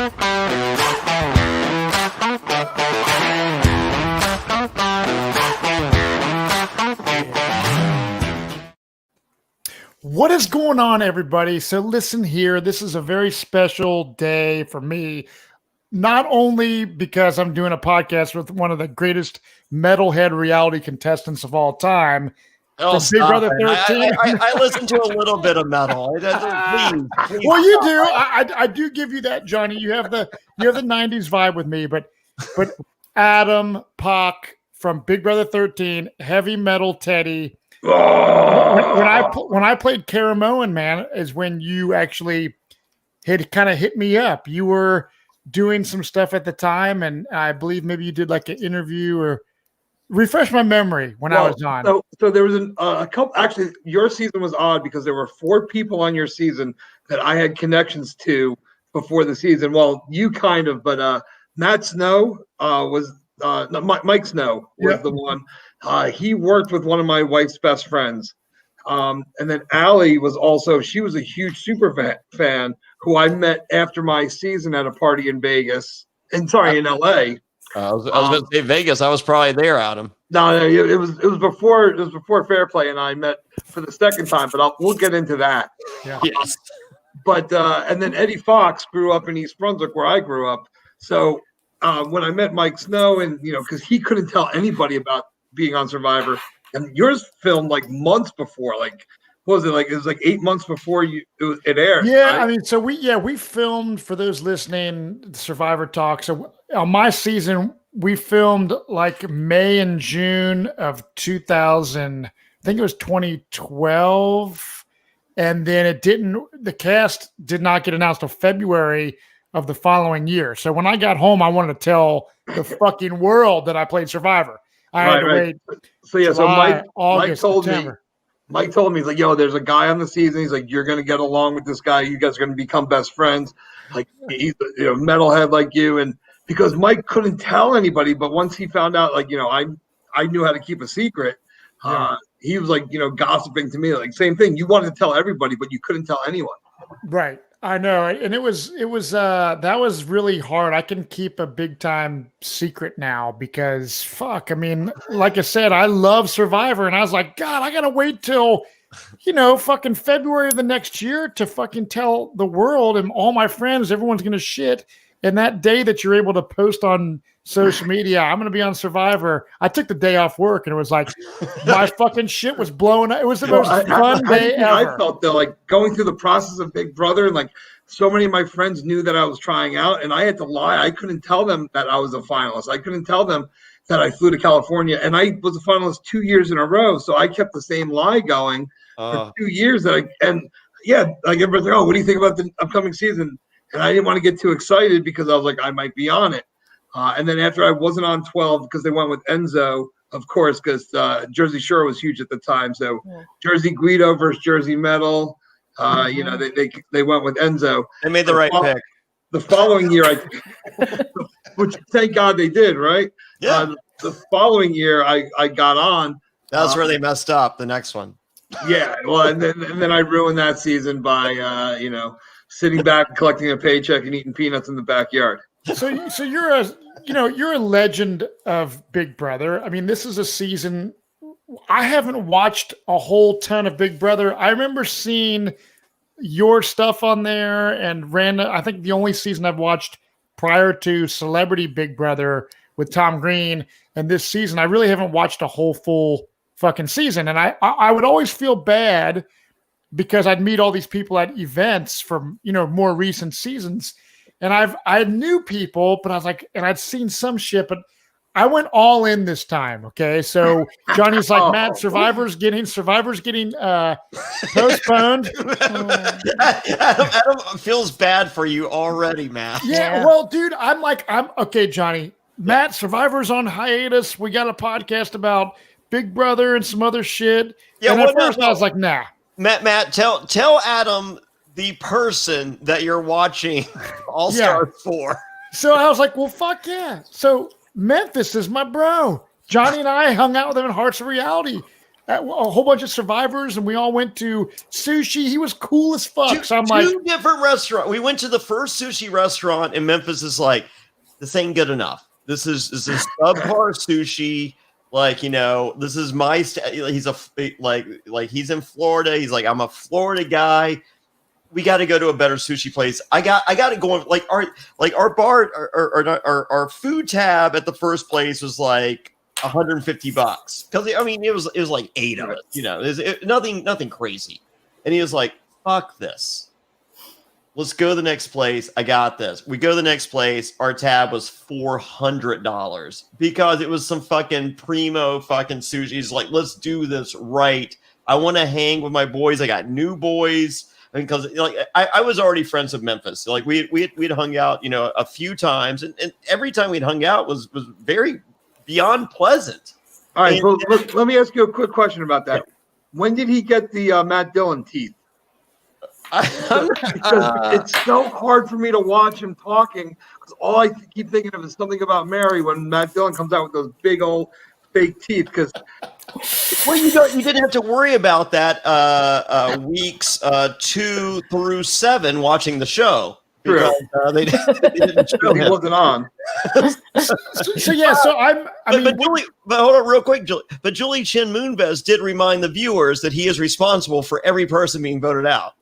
What is going on, everybody? So listen here. This is a very special day for me, not only because I'm doing a podcast with one of the greatest metalhead reality contestants of all time, Oh, Big Brother 13. I listen to a little bit of metal. Please. Well, you do. I do give you that, Johnny. You have the 90s vibe with me, but Adam, Poch from Big Brother 13, heavy metal Teddy. When I played Caramoan, man, is when you actually had kind of hit me up. You were doing some stuff at the time, and I believe maybe you did like an interview or refresh my memory when I was on. So there was a couple. Actually, your season was odd because there were 4 people on your season that I had connections to before the season. Well, you kind of, but Matt Snow was Mike Snow was the one. He worked with one of my wife's best friends. And then Allie was also, she was a huge super fan who I met after my season at a party in Vegas. In LA. I was going to say Vegas. I was probably there, Adam. No, it was before Fairplay and I met for the second time, but we'll get into that. Yeah. Yes. But and then Eddie Fox grew up in East Brunswick where I grew up. So when I met Mike Snow, and because he couldn't tell anybody about being on Survivor, and yours filmed like months before, like what was it like? It was like 8 months before it aired. Yeah, right? I mean, so we filmed, for those listening, Survivor Talk. So on my season, we filmed like May and June of 2000. I think it was 2012, and then the cast did not get announced until February of the following year. So when I got home, I wanted to tell the fucking world that I played Survivor. I had to wait. So yeah, July, so August, Mike told me, he's like, yo, there's a guy on the season. He's like, you're gonna get along with this guy. You guys are gonna become best friends. Like he's metalhead like you. And because Mike couldn't tell anybody, but once he found out, like, I knew how to keep a secret. He was like, gossiping to me, like same thing. You wanted to tell everybody, but you couldn't tell anyone. Right. I know. And it was that was really hard. I can keep a big time secret now because fuck, I mean, like I said, I love Survivor, and I was like, God, I got to wait till, fucking February of the next year to fucking tell the world and all my friends, everyone's going to shit. And that day that you're able to post on social media, I'm going to be on Survivor. I took the day off work, and it was like my fucking shit was blowing up. It was the most fun day ever. I felt though, like going through the process of Big Brother, and like so many of my friends knew that I was trying out, and I had to lie. I couldn't tell them that I was a finalist. I couldn't tell them that I flew to California, and I was a finalist 2 years in a row. So I kept the same lie going for 2 years. Like everybody's like, oh, what do you think about the upcoming season? And I didn't want to get too excited because I was like, I might be on it. And then after I wasn't on 12 because they went with Enzo, of course, because Jersey Shore was huge at the time. So Jersey Guido versus Jersey Metal, they went with Enzo. They made the right pick. The following year, which thank God they did, right? Yeah. The following year, I got on. That's where they messed up. The next one. Yeah. Well, and then I ruined that season by sitting back and collecting a paycheck and eating peanuts in the backyard. So you're a legend of Big Brother. I mean, this is a season. I haven't watched a whole ton of Big Brother. I remember seeing your stuff on there and random. I think the only season I've watched prior to Celebrity Big Brother with Tom Green, and this season I really haven't watched a whole full fucking season. And I would always feel bad because I'd meet all these people at events from, more recent seasons. And I knew people, but I was like, and I'd seen some shit, but I went all in this time. Okay. So Johnny's like, Matt, Survivor's getting postponed. Adam feels bad for you already, Matt. Yeah. Well, dude, I'm okay, Johnny. Matt, Survivor's on hiatus. We got a podcast about Big Brother and some other shit. Yeah. And at first I was like, nah. Matt, tell Adam the person that you're watching All-Star 4. So I was like, well, fuck yeah. So Memphis is my bro. Johnny and I hung out with him in Hearts of Reality. a whole bunch of survivors, and we all went to sushi. He was cool as fuck. So I'm like, two different restaurants. We went to the first sushi restaurant in Memphis. Is like, this ain't good enough. This is subpar sushi. Like, you know, this is my. He's he's in Florida. He's like, I'm a Florida guy. We got to go to a better sushi place. I got it going. Like our bar, our food tab at the first place was like $150 because I mean it was like 8 of us. You know, nothing crazy. And he was like, "Fuck this. Let's go to the next place. I got this." We go to the next place. Our tab was $400 because it was some fucking primo fucking sushi. He's like, "Let's do this right. I want to hang with my boys. I got new boys." Because like I was already friends with Memphis, like we'd hung out, you know, a few times, and every time we'd hung out was very beyond pleasant. All right, so let me ask you a quick question about that. When did he get the Matt Dillon teeth? Because it's so hard for me to watch him talking because all I keep thinking of is something about Mary when Matt Dillon comes out with those big old fake teeth. Because well, you didn't have to worry about that weeks 2 through 7 watching the show because they didn't show him. He wasn't on. so but hold on real quick, Julie. But Julie Chen Moonves did remind the viewers that he is responsible for every person being voted out.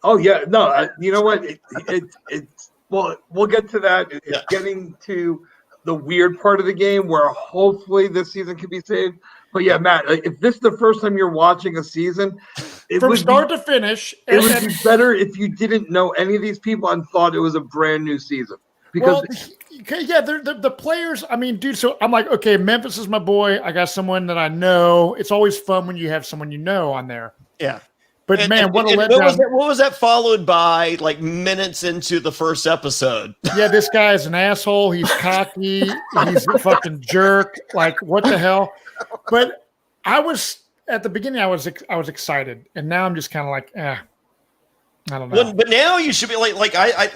Oh yeah, no, you know what? It's well, we'll get to that. It's getting to the weird part of the game where hopefully this season can be saved. But yeah, Matt, if this is the first time you're watching a season, from start to finish, it would be better if you didn't know any of these people and thought it was a brand new season. Because they're the players. I mean, dude. So I'm like, okay, Memphis is my boy. I got someone that I know. It's always fun when you have someone you know on there. Yeah. But what a letdown. What was that followed by like minutes into the first episode? Yeah, this guy is an asshole. He's cocky. He's a fucking jerk. Like, what the hell? But I was at the beginning, I was excited. And now I'm just kind of like, I don't know. But now you should be like I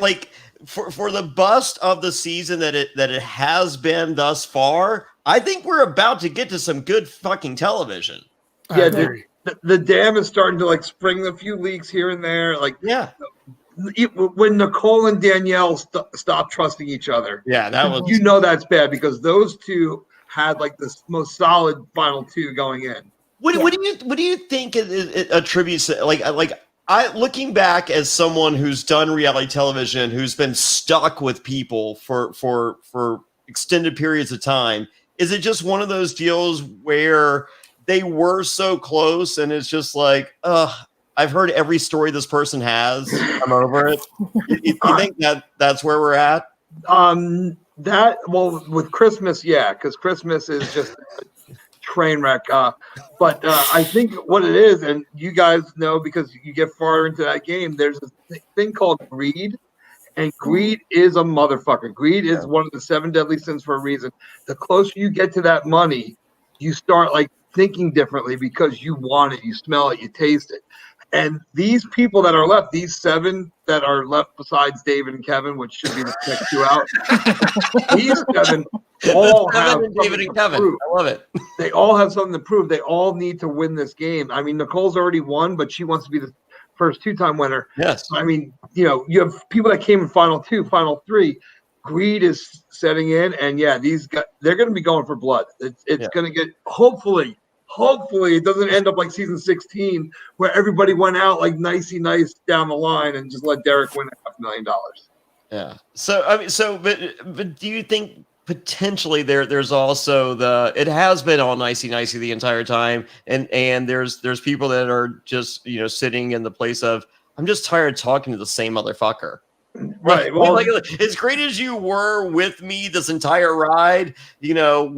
for the bust of the season that it has been thus far, I think we're about to get to some good fucking television. Yeah, dude. The dam is starting to like spring a few leaks here and there. Like, yeah, when Nicole and Danielle stopped trusting each other. Yeah, that was, you know, that's bad because those two had like the most solid final two going in. What do you think it attributes to, like I looking back as someone who's done reality television, who's been stuck with people for extended periods of time? Is it just one of those deals where they were so close and it's just like, I've heard every story this person has. I'm over it. You think that's where we're at? With Christmas, yeah, because Christmas is just a train wreck. But I think what it is, and you guys know because you get far into that game, there's a thing called greed. And greed is a motherfucker. Greed is one of the 7 deadly sins for a reason. The closer you get to that money, you start like thinking differently because you want it, you smell it, you taste it. And these people that are left, these 7 that are left besides David and Kevin, which should be the next 2 out, these 7 all have David and Kevin. I love it. They all have something to prove. They all need to win this game. I mean, Nicole's already won, but she wants to be the first 2-time winner. Yes. I mean, you know, you have people that came in final 2, final 3. Greed is setting in, and yeah, these guys, they're going to be going for blood. It's going to get, hopefully it doesn't end up like season 16 where everybody went out like nicey nice down the line and just let Derek win $500,000. Yeah. So I mean, but do you think potentially there's also it has been all nicey the entire time, and there's people that are just, you know, sitting in the place of, I'm just tired of talking to the same motherfucker. Right. Well, like as great as you were with me this entire ride, you know,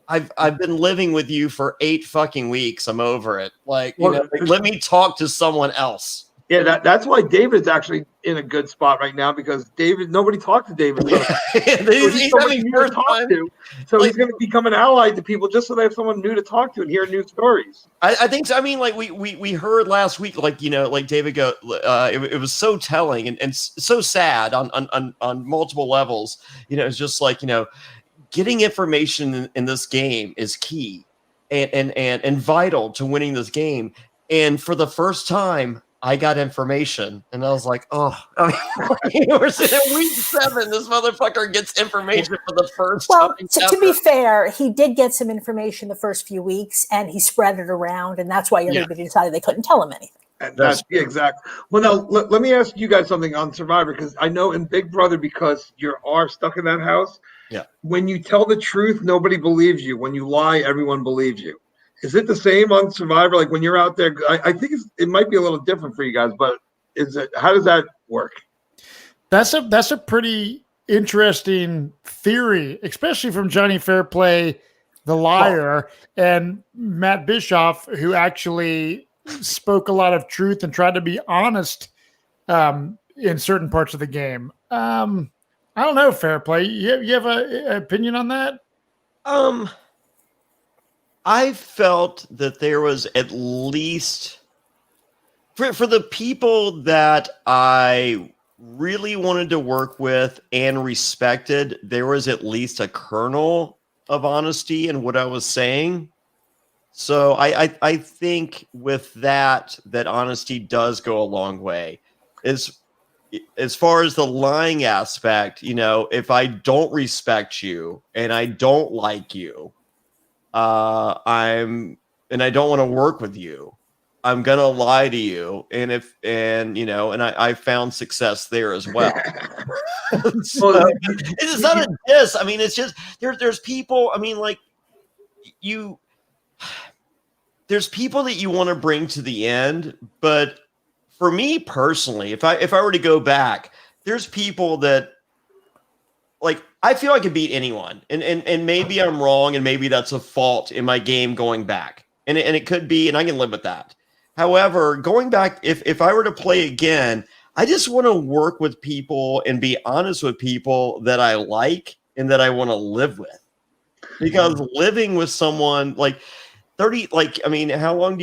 I've been living with you for 8 fucking weeks. I'm over it. Like, you know, let me talk to someone else. Yeah, that's why David's actually in a good spot right now because nobody talked to David. So he's having first time. So he's going to become an ally to people just so they have someone new to talk to and hear new stories. I think so. I mean, like we heard last week, like, you know, like David go, it was so telling and so sad on multiple levels. You know, it's just like, you know, getting information in this game is key. and vital to winning this game. And for the first time, I got information, and I was like, "Oh, I mean, we're sitting at week 7. This motherfucker gets information for the first time." Well, to be fair, he did get some information the first few weeks, and he spread it around, and that's why everybody decided they couldn't tell him anything. That's exactly. Well, now let me ask you guys something on Survivor, because I know in Big Brother, because you are stuck in that house. Yeah. When you tell the truth, nobody believes you. When you lie, everyone believes you. Is it the same on Survivor? Like when you're out there, I think it might be a little different for you guys, but how does that work? That's a pretty interesting theory, especially from Jonny Fairplay, the liar, and Matt Bischoff, who actually spoke a lot of truth and tried to be honest in certain parts of the game. I don't know, Fairplay. You have an opinion on that? I felt that there was at least for the people that I really wanted to work with and respected, there was at least a kernel of honesty in what I was saying. So I think with that honesty does go a long way. As far as the lying aspect, if I don't respect you and I don't like you, and I don't want to work with you, I'm gonna lie to you, and I found success there as well. So, it's not a diss. I mean, it's just there's people. I mean, like there's people that you want to bring to the end, but for me personally, if I were to go back, there's people that. Like, I feel I could beat anyone, and maybe I'm wrong, and maybe that's a fault in my game going back, and it could be, and I can live with that. However, going back, if I were to play again, I just want to work with people and be honest with people that I like and that I want to live with, because living with someone like 30, like, I mean, how long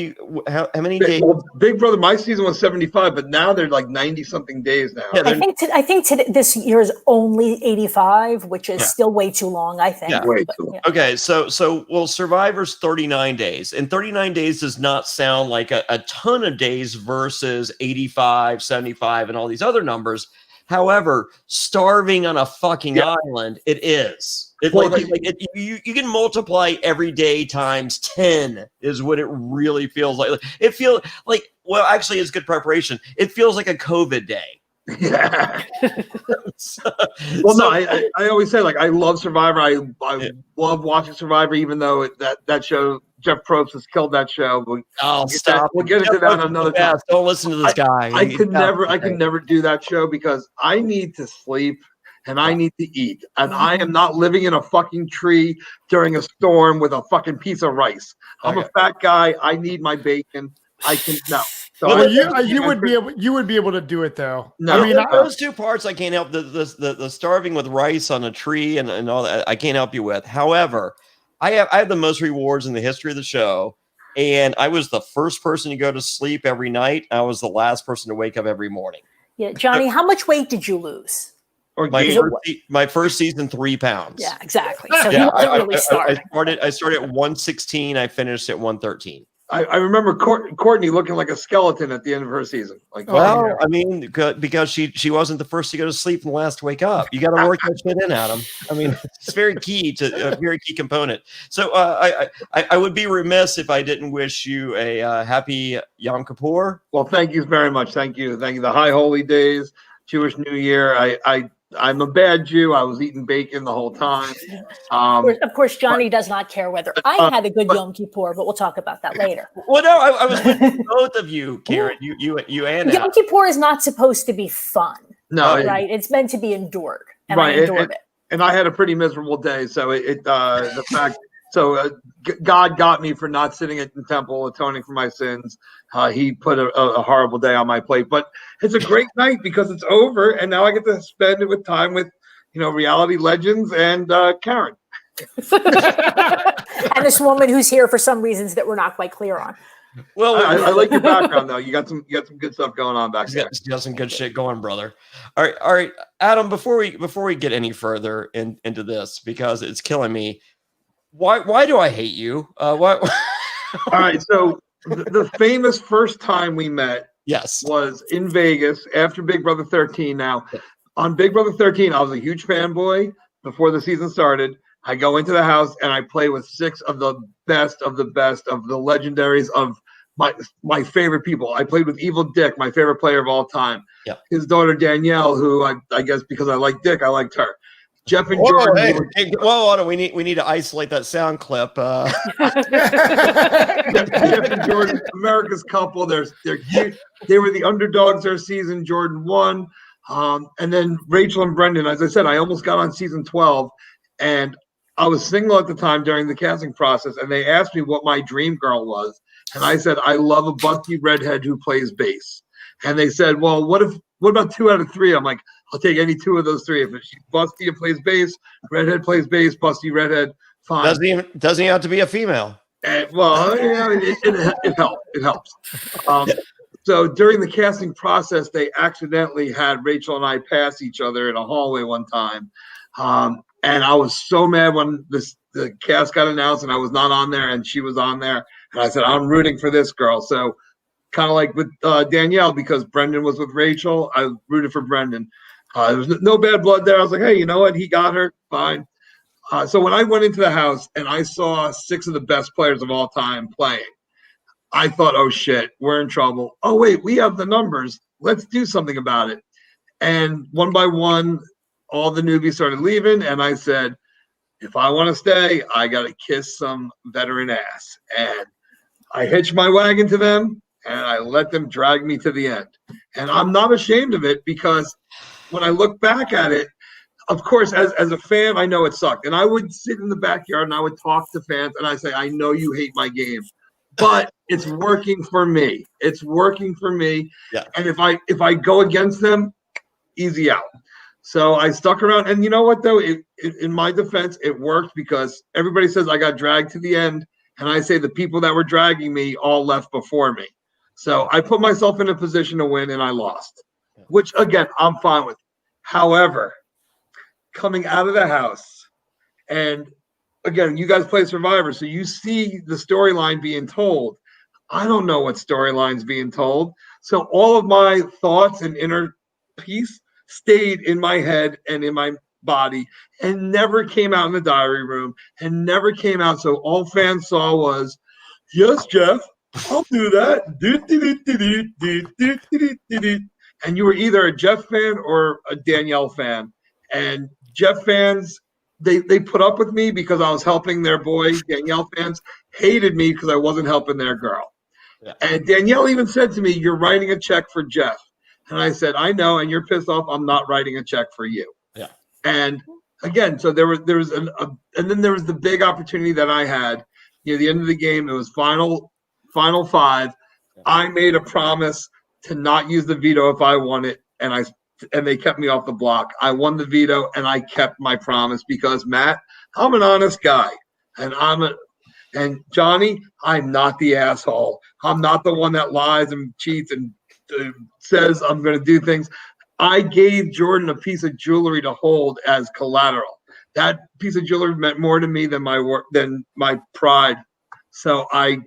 how many days? Well, Big Brother, my season was 75, but now they're like 90 something days now. Yeah, I think this year is only 85, which is still way too long, I think. Yeah. Way too long. Okay, so Survivor's 39 days, and 39 days does not sound like a ton of days versus 85, 75, and all these other numbers. However, starving on a fucking island, it is. You can multiply every day times 10 is what it really feels like. It feels like, well, actually, it's good preparation. It feels like a COVID day. Yeah. I always say, like, I love Survivor. I love watching Survivor, even though that show, Jeff Probst has killed that show. Stop. We'll get into that another time. Don't listen to this guy. I could never do that show because I need to sleep and I need to eat. And I am not living in a fucking tree during a storm with a fucking piece of rice. I'm a fat guy. I need my bacon. No. So well, you would be able to do it though. No, I mean, those two parts I can't help. The starving with rice on a tree and all that I can't help you with. However, I have the most rewards in the history of the show, and I was the first person to go to sleep every night. I was the last person to wake up every morning. Yeah, Johnny, how much weight did you lose? My first season, 3 pounds. Yeah, exactly. So he wasn't really starving. I started at 116. I finished at 113. I remember Courtney looking like a skeleton at the end of her season. I mean, because she wasn't the first to go to sleep and the last to wake up. You got to work that shit in, Adam. I mean, it's very key component. So I would be remiss if I didn't wish you a happy Yom Kippur. Well, thank you very much. Thank you. The High Holy Days, Jewish New Year. I'm a bad Jew. I was eating bacon the whole time. Of course, Johnny does not care whether I had a good Yom Kippur, but we'll talk about that later. Well, no, I was with both of you, Karen. You and Yom Kippur is not supposed to be fun. No, right? It's meant to be endured, and I endured it. And I had a pretty miserable day. So the fact. So God got me for not sitting at the temple, atoning for my sins. He put a horrible day on my plate, but it's a great night because it's over, and now I get to spend it with reality legends and Karen. And this woman who's here for some reasons that we're not quite clear on. Well, I like your background though. You got some good stuff going on back there. You got some good shit going, brother. All right, Adam. Before we get any further into this, because it's killing me. Why do I hate you? Why? All right, so the famous first time we met Yes. was in Vegas after Big Brother 13. Now, on Big Brother 13, I was a huge fanboy before the season started. I go into the house and I play with 6 of the best of the legendaries of my favorite people. I played with Evil Dick, my favorite player of all time. Yeah. His daughter Danielle, who I guess because I like Dick, I liked her. Jeff and Whoa, Jordan. hold on. We need to isolate that sound clip. Jeff and Jordan, America's couple. They're cute. They were the underdogs their season. Jordan won. And then Rachel and Brendan, as I said, I almost got on season 12, and I was single at the time during the casting process, and they asked me what my dream girl was. And I said, I love a busty redhead who plays bass. And they said, well, what about 2 out of 3? I'm like, I'll take any 2 of those 3. If she's busty and plays bass, redhead plays bass, busty redhead, fine. Doesn't even have to be a female. Well, yeah, it helps. It helps. So during the casting process, they accidentally had Rachel and I pass each other in a hallway one time. And I was so mad when the cast got announced and I was not on there and she was on there. And I said, I'm rooting for this girl. So kind of like with Danielle, because Brendan was with Rachel, I rooted for Brendan. There was no bad blood there. I was like, hey, you know what? He got her. Fine. So when I went into the house and I saw 6 of the best players of all time playing, I thought, oh, shit, we're in trouble. Oh, wait, we have the numbers. Let's do something about it. And one by one, all the newbies started leaving. And I said, if I want to stay, I got to kiss some veteran ass. And I hitched my wagon to them and I let them drag me to the end. And I'm not ashamed of it because when I look back at it, of course, as a fan, I know it sucked. And I would sit in the backyard and I would talk to fans and I say, I know you hate my game, but it's working for me. It's working for me. Yeah. And if I go against them, easy out. So I stuck around. And you know what, though? In my defense, it worked because everybody says I got dragged to the end. And I say the people that were dragging me all left before me. So I put myself in a position to win and I lost, which, again, I'm fine with. However, coming out of the house, and again, you guys play Survivor, so you see the storyline being told. I don't know what storyline's being told. So all of my thoughts and inner peace stayed in my head and in my body and never came out in the diary room and never came out. So all fans saw was, yes, Jeff, I'll do that. And you were either a Jeff fan or a Danielle fan. And Jeff fans, they put up with me because I was helping their boy. Danielle fans hated me because I wasn't helping their girl. Yeah. And Danielle even said to me, you're writing a check for Jeff. And I said, I know, and you're pissed off. I'm not writing a check for you. Yeah. And again, so there was and then there was the big opportunity that I had. You know, the end of the game, it was final 5. Yeah. I made a promise to not use the veto if I won it, and they kept me off the block. I won the veto, and I kept my promise because, Matt, I'm an honest guy, and Johnny, I'm not the asshole. I'm not the one that lies and cheats and says I'm going to do things. I gave Jordan a piece of jewelry to hold as collateral. That piece of jewelry meant more to me than my pride. So I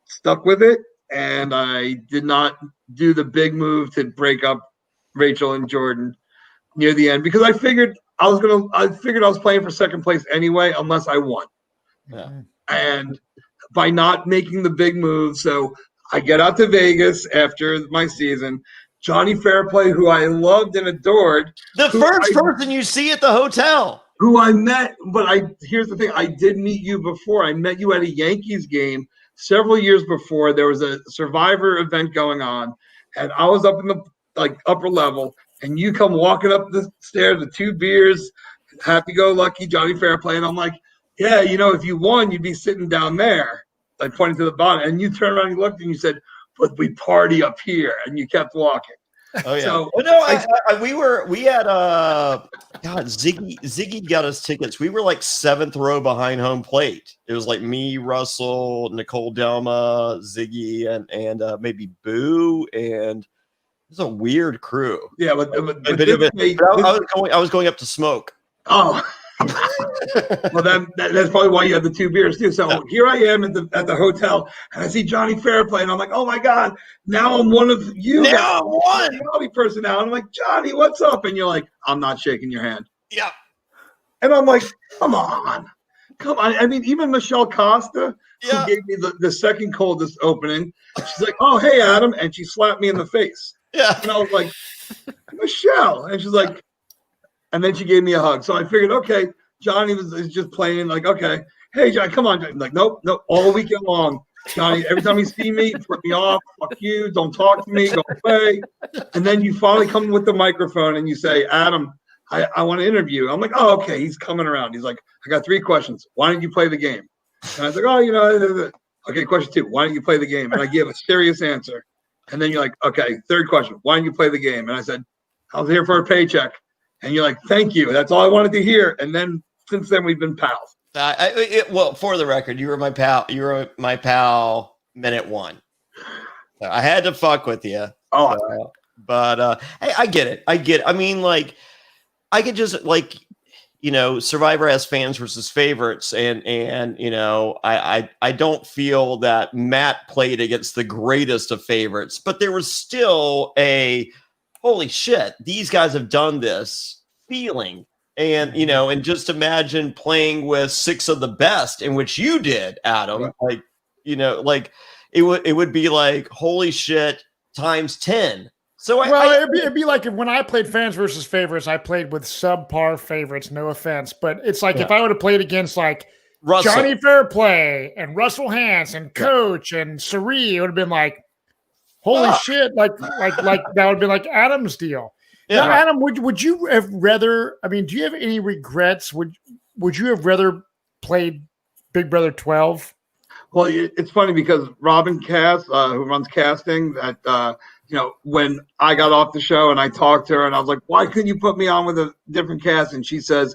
stuck with it, and I did not do the big move to break up Rachel and Jordan near the end because I figured I was playing for second place anyway unless I won. Yeah. And by not making the big move, so I get out to Vegas after my season. Jonny Fairplay, who I loved and adored. The first person you see at the hotel. Who I met, but here's the thing. I did meet you before. I met you at a Yankees game several years before. There was a Survivor event going on, and I was up in the upper level, and you come walking up the stairs with 2 beers, happy-go-lucky Jonny Fairplay, and I'm like, yeah, you know, if you won, you'd be sitting down there, like pointing to the bottom. And you turned around and looked and you said, but we party up here, and you kept walking. Oh yeah. So, we had Ziggy got us tickets. We were like 7th row behind home plate. It was like me, Russell, Nicole Delma, Ziggy, and maybe Boo, and it was a weird crew. Yeah, but I was going up to smoke. Oh. Well, that's probably why you had the 2 beers too. So here I am at the hotel, and I see Jonny Fairplay, and I'm like, oh my god, now I'm one of you. Now I'm one. Reality person now. And I'm like, Johnny, what's up? And you're like, I'm not shaking your hand. Yeah. And I'm like, come on. I mean, even Michelle Costa, who gave me the second coldest opening, she's like, oh, hey, Adam. And she slapped me in the face. Yeah. And I was like, Michelle. And she's like, and then she gave me a hug. So I figured, okay, Johnny is just playing like, okay, hey, Johnny, come on. I'm like, nope, all weekend long. Johnny, every time you see me, put me off, fuck you, don't talk to me, go away. And then you finally come with the microphone and you say, Adam, I want to interview. I'm like, oh, okay, he's coming around. He's like, I got 3 questions. Why don't you play the game? And I was like, oh, okay, question 2. Why don't you play the game? And I give a serious answer. And then you're like, okay, 3rd question. Why don't you play the game? And I said, I was here for a paycheck. And you're like, thank you. That's all I wanted to hear. And then since then, we've been pals. Well, for the record, you were my pal. You were my pal minute 1. So I had to fuck with you. Oh, but hey, I get it. I mean, like, I could just like, Survivor has fans versus favorites, and I don't feel that Matt played against the greatest of favorites, but there was still a holy shit, these guys have done this feeling. And, and just imagine playing with 6 of the best, in which you did, Adam. Like, it would be like, holy shit, times 10. So it'd be like when I played fans versus favorites, I played with subpar favorites, no offense. But it's like if I would have played against like Russell. Jonny Fairplay and Russell Hance and Coach and Sari, it would have been like, holy shit, like that would have been like Adam's deal. Yeah. Now, Adam, would you have rather? I mean, do you have any regrets? Would you have rather played Big Brother 12? Well, it's funny because Robin Cass, who runs casting, that when I got off the show and I talked to her and I was like, why couldn't you put me on with a different cast? And she says,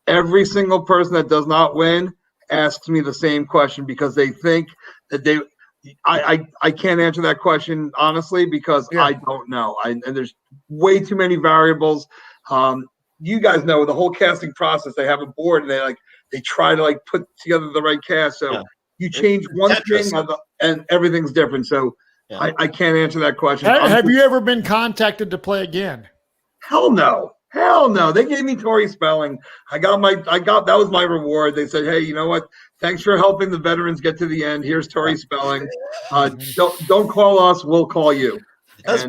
every single person that does not win asks me the same question because they think that I can't answer that question honestly because I don't know. And there's way too many variables. You guys know the whole casting process. They have a board and they try to put together the right cast. So you change one thing and everything's different. So I can't answer that question. Have you ever been contacted to play again? Hell no. They gave me Tori Spelling. That was my reward. They said, hey, you know what? Thanks for helping the veterans get to the end. Here's Tori Spelling. Don't call us. We'll call you. That's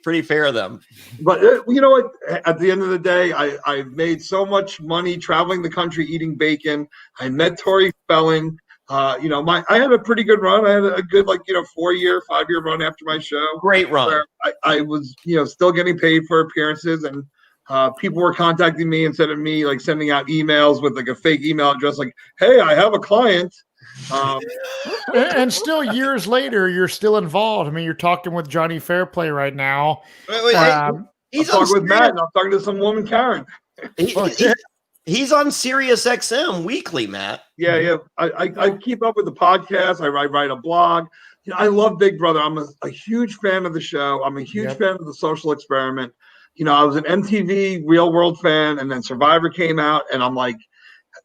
pretty fair of them. But you know what? At the end of the day, I made so much money traveling the country eating bacon. I met Tori Spelling. I had a pretty good run. I had a good 4-year, 5-year run after my show. Great run. I was still getting paid for appearances, and people were contacting me instead of me sending out emails with a fake email address like, hey, I have a client. And still years later, you're still involved. I mean, you're talking with Jonny Fairplay right now. He's talking with Matt, and I'm talking to some woman, Karen. He's on Sirius XM weekly, Matt. Yeah. I keep up with the podcast. I write a blog. I love Big Brother. I'm a huge fan of the show. I'm a huge fan of the social experiment. I was an MTV Real World fan, and then Survivor came out, and I'm like,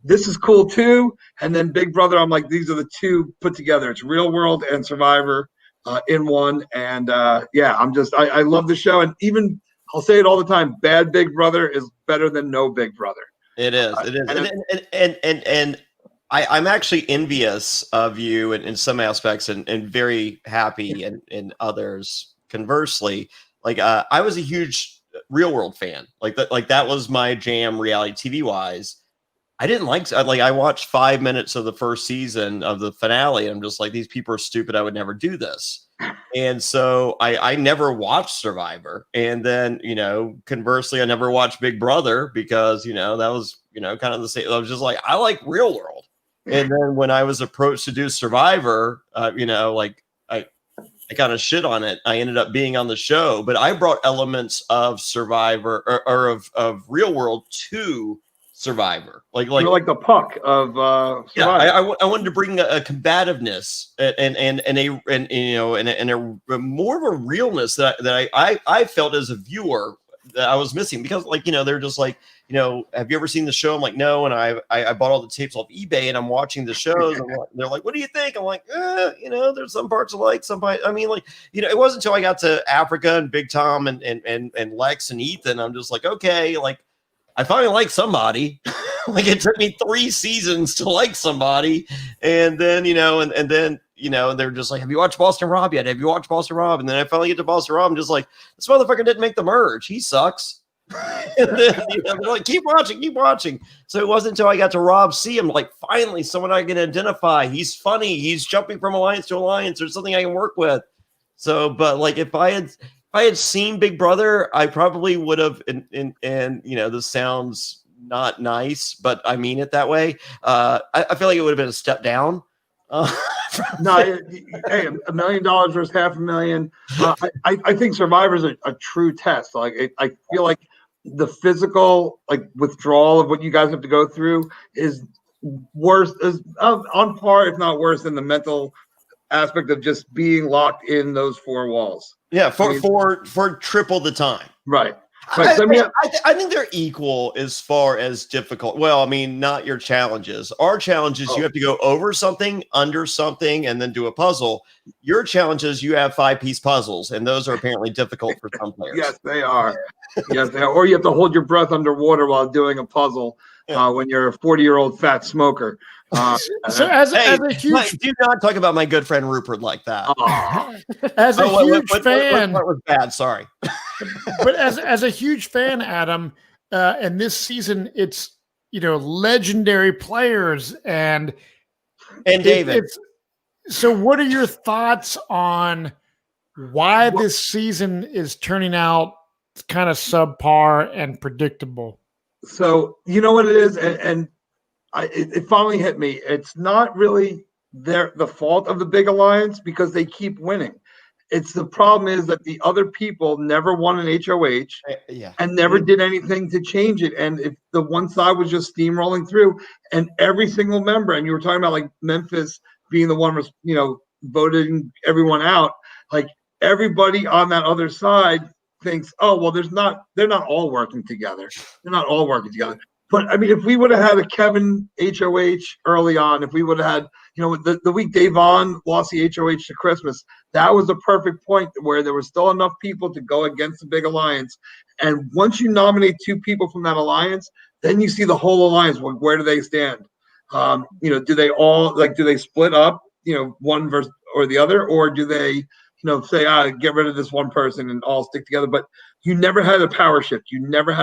this is cool too. And then Big Brother, I'm like, these are the two put together. It's Real World and Survivor in one. And I love the show. And even I'll say it all the time, bad Big Brother is better than no Big Brother. It is. And I'm actually envious of you in some aspects and very happy in others. Conversely, I was a huge Real World fan. That was my jam, reality TV wise. I didn't I watched 5 minutes of the first season of the finale, and I'm just like, these people are stupid. I would never do this. And so I never watched Survivor. And then, conversely, I never watched Big Brother because, that was, kind of the same. I was just like, I like Real World. And then when I was approached to do Survivor, I kind of shit on it. I ended up being on the show, but I brought elements of Survivor or of Real World to Survivor, like the Poch of Survivor. I wanted to bring a combativeness and a more of a realness that I felt as a viewer that I was missing, because like, they're just like, have you ever seen the show? I'm like, no. And I bought all the tapes off eBay and I'm watching the shows. They're like, what do you think? I'm like, there's some parts I like, some parts. I mean, like, it wasn't until I got to Africa and Big Tom and Lex and Ethan, I'm just like, okay, like I finally like somebody. Like it took me 3 seasons to like somebody. And then, and then, they're just like, have you watched Boston Rob yet? Have you watched Boston Rob? And then I finally get to Boston Rob. I'm just like, this motherfucker didn't make the merge. He sucks. And then, they're like, keep watching. So it wasn't until I got to Rob C. I'm like, finally, someone I can identify. He's funny. He's jumping from alliance to alliance. There's something I can work with. So, but like, if I had seen Big Brother, I probably would have, and this sounds not nice, but I mean it that way. I feel like it would have been a step down. No, hey, $1 million versus $500,000. I think Survivor's a true test. Like I feel like the physical withdrawal of what you guys have to go through is worse, is on par, if not worse, than the mental aspect of just being locked in those 4 walls. Yeah, for triple the time. Right. I think they're equal as far as difficult. Well, I mean, not your challenges. Our challenges, you have to go over something, under something, and then do a puzzle. Your challenges, you have 5-piece puzzles, and those are apparently difficult for some players. Yes, they are. Yes, they are. Or you have to hold your breath underwater while doing a puzzle when you're a 40-year-old fat smoker. So as a huge, do not talk about my good friend Rupert like that. As a huge fan, what was bad? Sorry, but as a huge fan, Adam, and this season it's legendary players and David. So, what are your thoughts on why this season is turning out kind of subpar and predictable? So you know what it is, and it finally hit me. It's not really the fault of the big alliance because they keep winning. It's the problem is that the other people never won an HOH and never did anything to change it. And if the one side was just steamrolling through, and every single member, and you were talking about like Memphis being the one, voting everyone out, like everybody on that other side thinks, oh, well, they're not all working together. They're not all working together. But I mean, if we would have had a Kevin HOH early on, if we would have had, the week Davon lost the HOH to Christmas, that was a perfect point where there was still enough people to go against the big alliance. And once you nominate 2 people from that alliance, then you see the whole alliance. Where do they stand? Do they all do they split up, one versus or the other, or do they, say, get rid of this one person and all stick together? But you never had a power shift. And never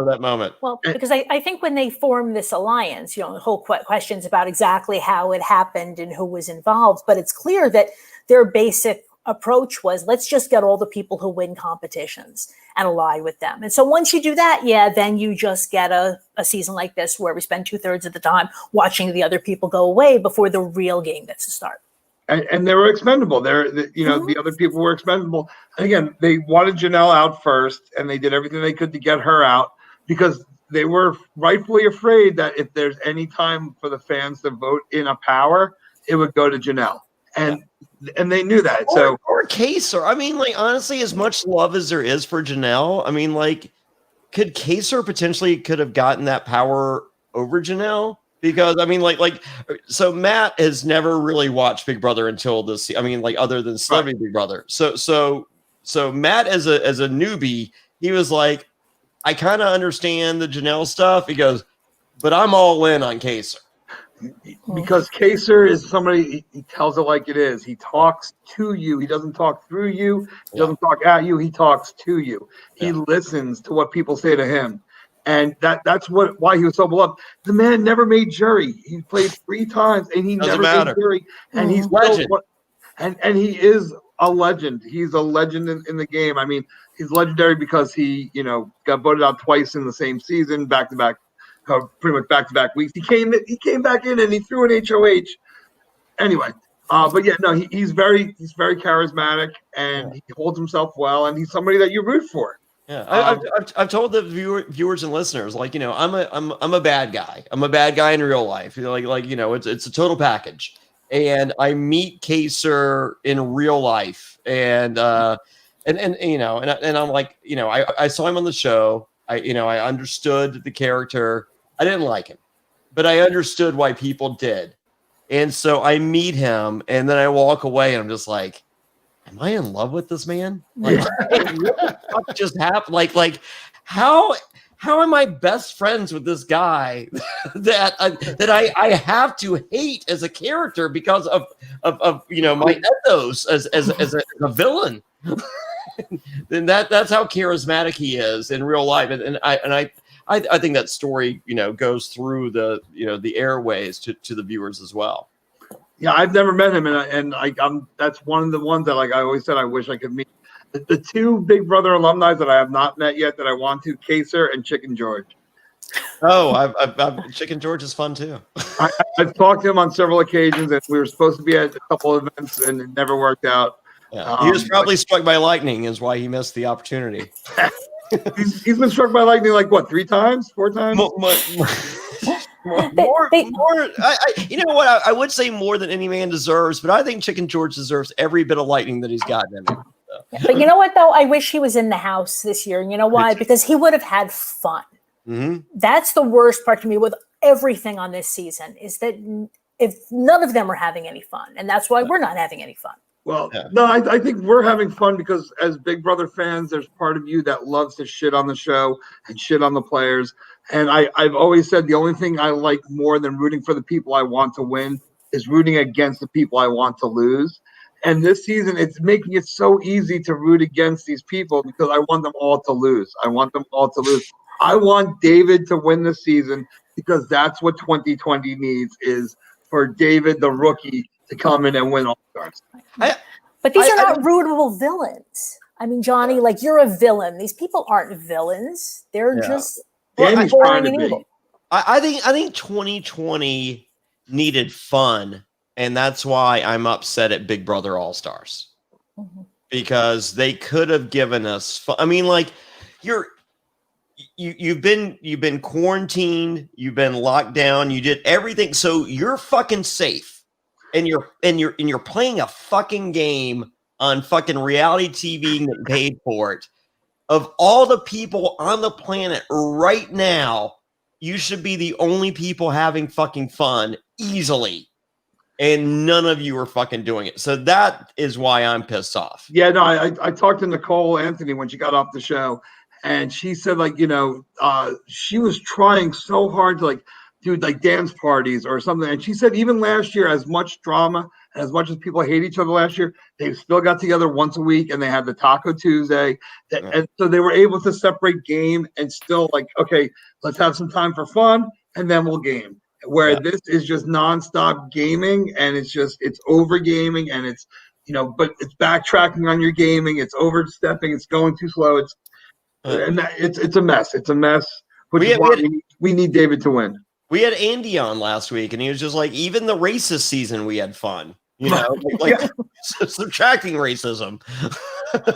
that moment. Well, because I think when they formed this alliance, the whole questions about exactly how it happened and who was involved. But it's clear that their basic approach was, let's just get all the people who win competitions and ally with them. And so once you do that, then you just get a season like this where we spend 2/3 of the time watching the other people go away before the real game gets to start. And they were expendable. The other people were expendable. And again, they wanted Janelle out first, and they did everything they could to get her out because they were rightfully afraid that if there's any time for the fans to vote in a power, it would go to Janelle. And they knew that. Or Kaser. I mean, honestly, as much love as there is for Janelle, I mean, could Kaser potentially could have gotten that power over Janelle? Because I mean, so Matt has never really watched Big Brother until this. I mean, other than Celebrity Big Brother. So Matt as a newbie, he was like, I kind of understand the Janelle stuff. He goes, but I'm all in on Kaser. Because Kaser is somebody, he tells it like it is. He talks to you. He doesn't talk through you. He doesn't talk at you. He talks to you. He listens to what people say to him. And that's why he was so beloved. The man never made jury. He played 3 times, and he never made jury. And he's legend. And he is a legend. He's a legend in the game. I mean, he's legendary because he, got voted out twice in the same season, back to back, pretty much back to back weeks. He came back in and he threw an HOH. Anyway, but he's very charismatic, and he holds himself well, and he's somebody that you root for. Yeah, I've told the viewers and listeners, I'm a bad guy. I'm a bad guy in real life. It's a total package. And I meet Kaser in real life, and And you know, and I'm like, you know, I saw him on the show. I understood the character. I didn't like him, but I understood why people did. And so I meet him, and then I walk away, and I'm just like, am I in love with this man? Like, what the fuck just happened? Like how am I best friends with this guy that I have to hate as a character because of my ethos as a villain? Then that's how charismatic he is in real life, and I think that story goes through the the airways to the viewers as well. Yeah, I've never met him, and I'm that's one of the ones that I always said I wish I could meet. The two Big Brother alumni that I have not met yet that I want to, Kaser and Chicken George. Oh, I've Chicken George is fun too. I've talked to him on several occasions, and we were supposed to be at a couple of events, and it never worked out. Yeah. He was probably struck by lightning, is why he missed the opportunity. he's been struck by lightning like what, 3 times, 4 times? More. You know what? I would say more than any man deserves, but I think Chicken George deserves every bit of lightning that he's gotten in him. So. But you know what, though? I wish he was in the house this year. And you know why? Because he would have had fun. Mm-hmm. That's the worst part to me with everything on this season, is that if none of them are having any fun, and that's why we're not having any fun. Well, no, I think we're having fun because as Big Brother fans, there's part of you that loves to shit on the show and shit on the players. And I've always said the only thing I like more than rooting for the people I want to win is rooting against the people I want to lose. And this season, it's making it so easy to root against these people because I want them all to lose. I want David to win this season because that's what 2020 needs, is for David, the rookie, to come in and win All-Stars. But these are not rootable villains. I mean, Johnny, like, you're a villain. These people aren't villains. They're just Danny's trying to be. I think 2020 needed fun, and that's why I'm upset at Big Brother All-Stars. Mm-hmm. Because they could have given us fun. I mean, like, you've been quarantined, you've been locked down, you did everything, so you're fucking safe. And you're playing a fucking game on fucking reality TV and getting paid for it. Of all the people on the planet right now, you should be the only people having fucking fun easily. And none of you are fucking doing it. So that is why I'm pissed off. Yeah, no, I talked to Nicole Anthony when she got off the show, and she said, like, she was trying so hard to, like, do like dance parties or something. And she said even last year, as much drama and as much as people hate each other last year, they still got together once a week and they had the Taco Tuesday. And so they were able to separate game and still, like, okay, let's have some time for fun and then we'll game. Where this is just nonstop gaming, and it's over gaming, and it's, but it's backtracking on your gaming. It's overstepping. It's going too slow. It's a mess. It's a mess. Which is why we need David to win. We had Andy on last week, and he was just like, even the racist season, we had fun. Subtracting racism.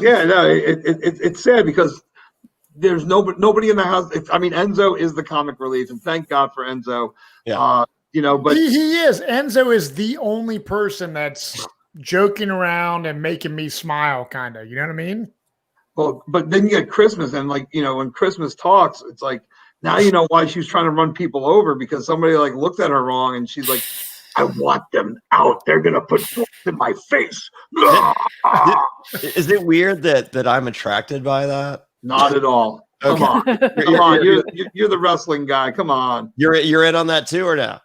Yeah, no, it's sad because there's nobody in the house. Enzo is the comic relief, and thank God for Enzo. Yeah. But he is. Enzo is the only person that's joking around and making me smile, kind of. You know what I mean? Well, but then you get Christmas, and when Christmas talks, it's like, now you know why she was trying to run people over, because somebody like looked at her wrong, and she's like, I want them out. They're gonna put books in my face. Is it weird that I'm attracted by that? Not at all. Okay. Come on. You're the wrestling guy. Come on. You're in on that too, or no?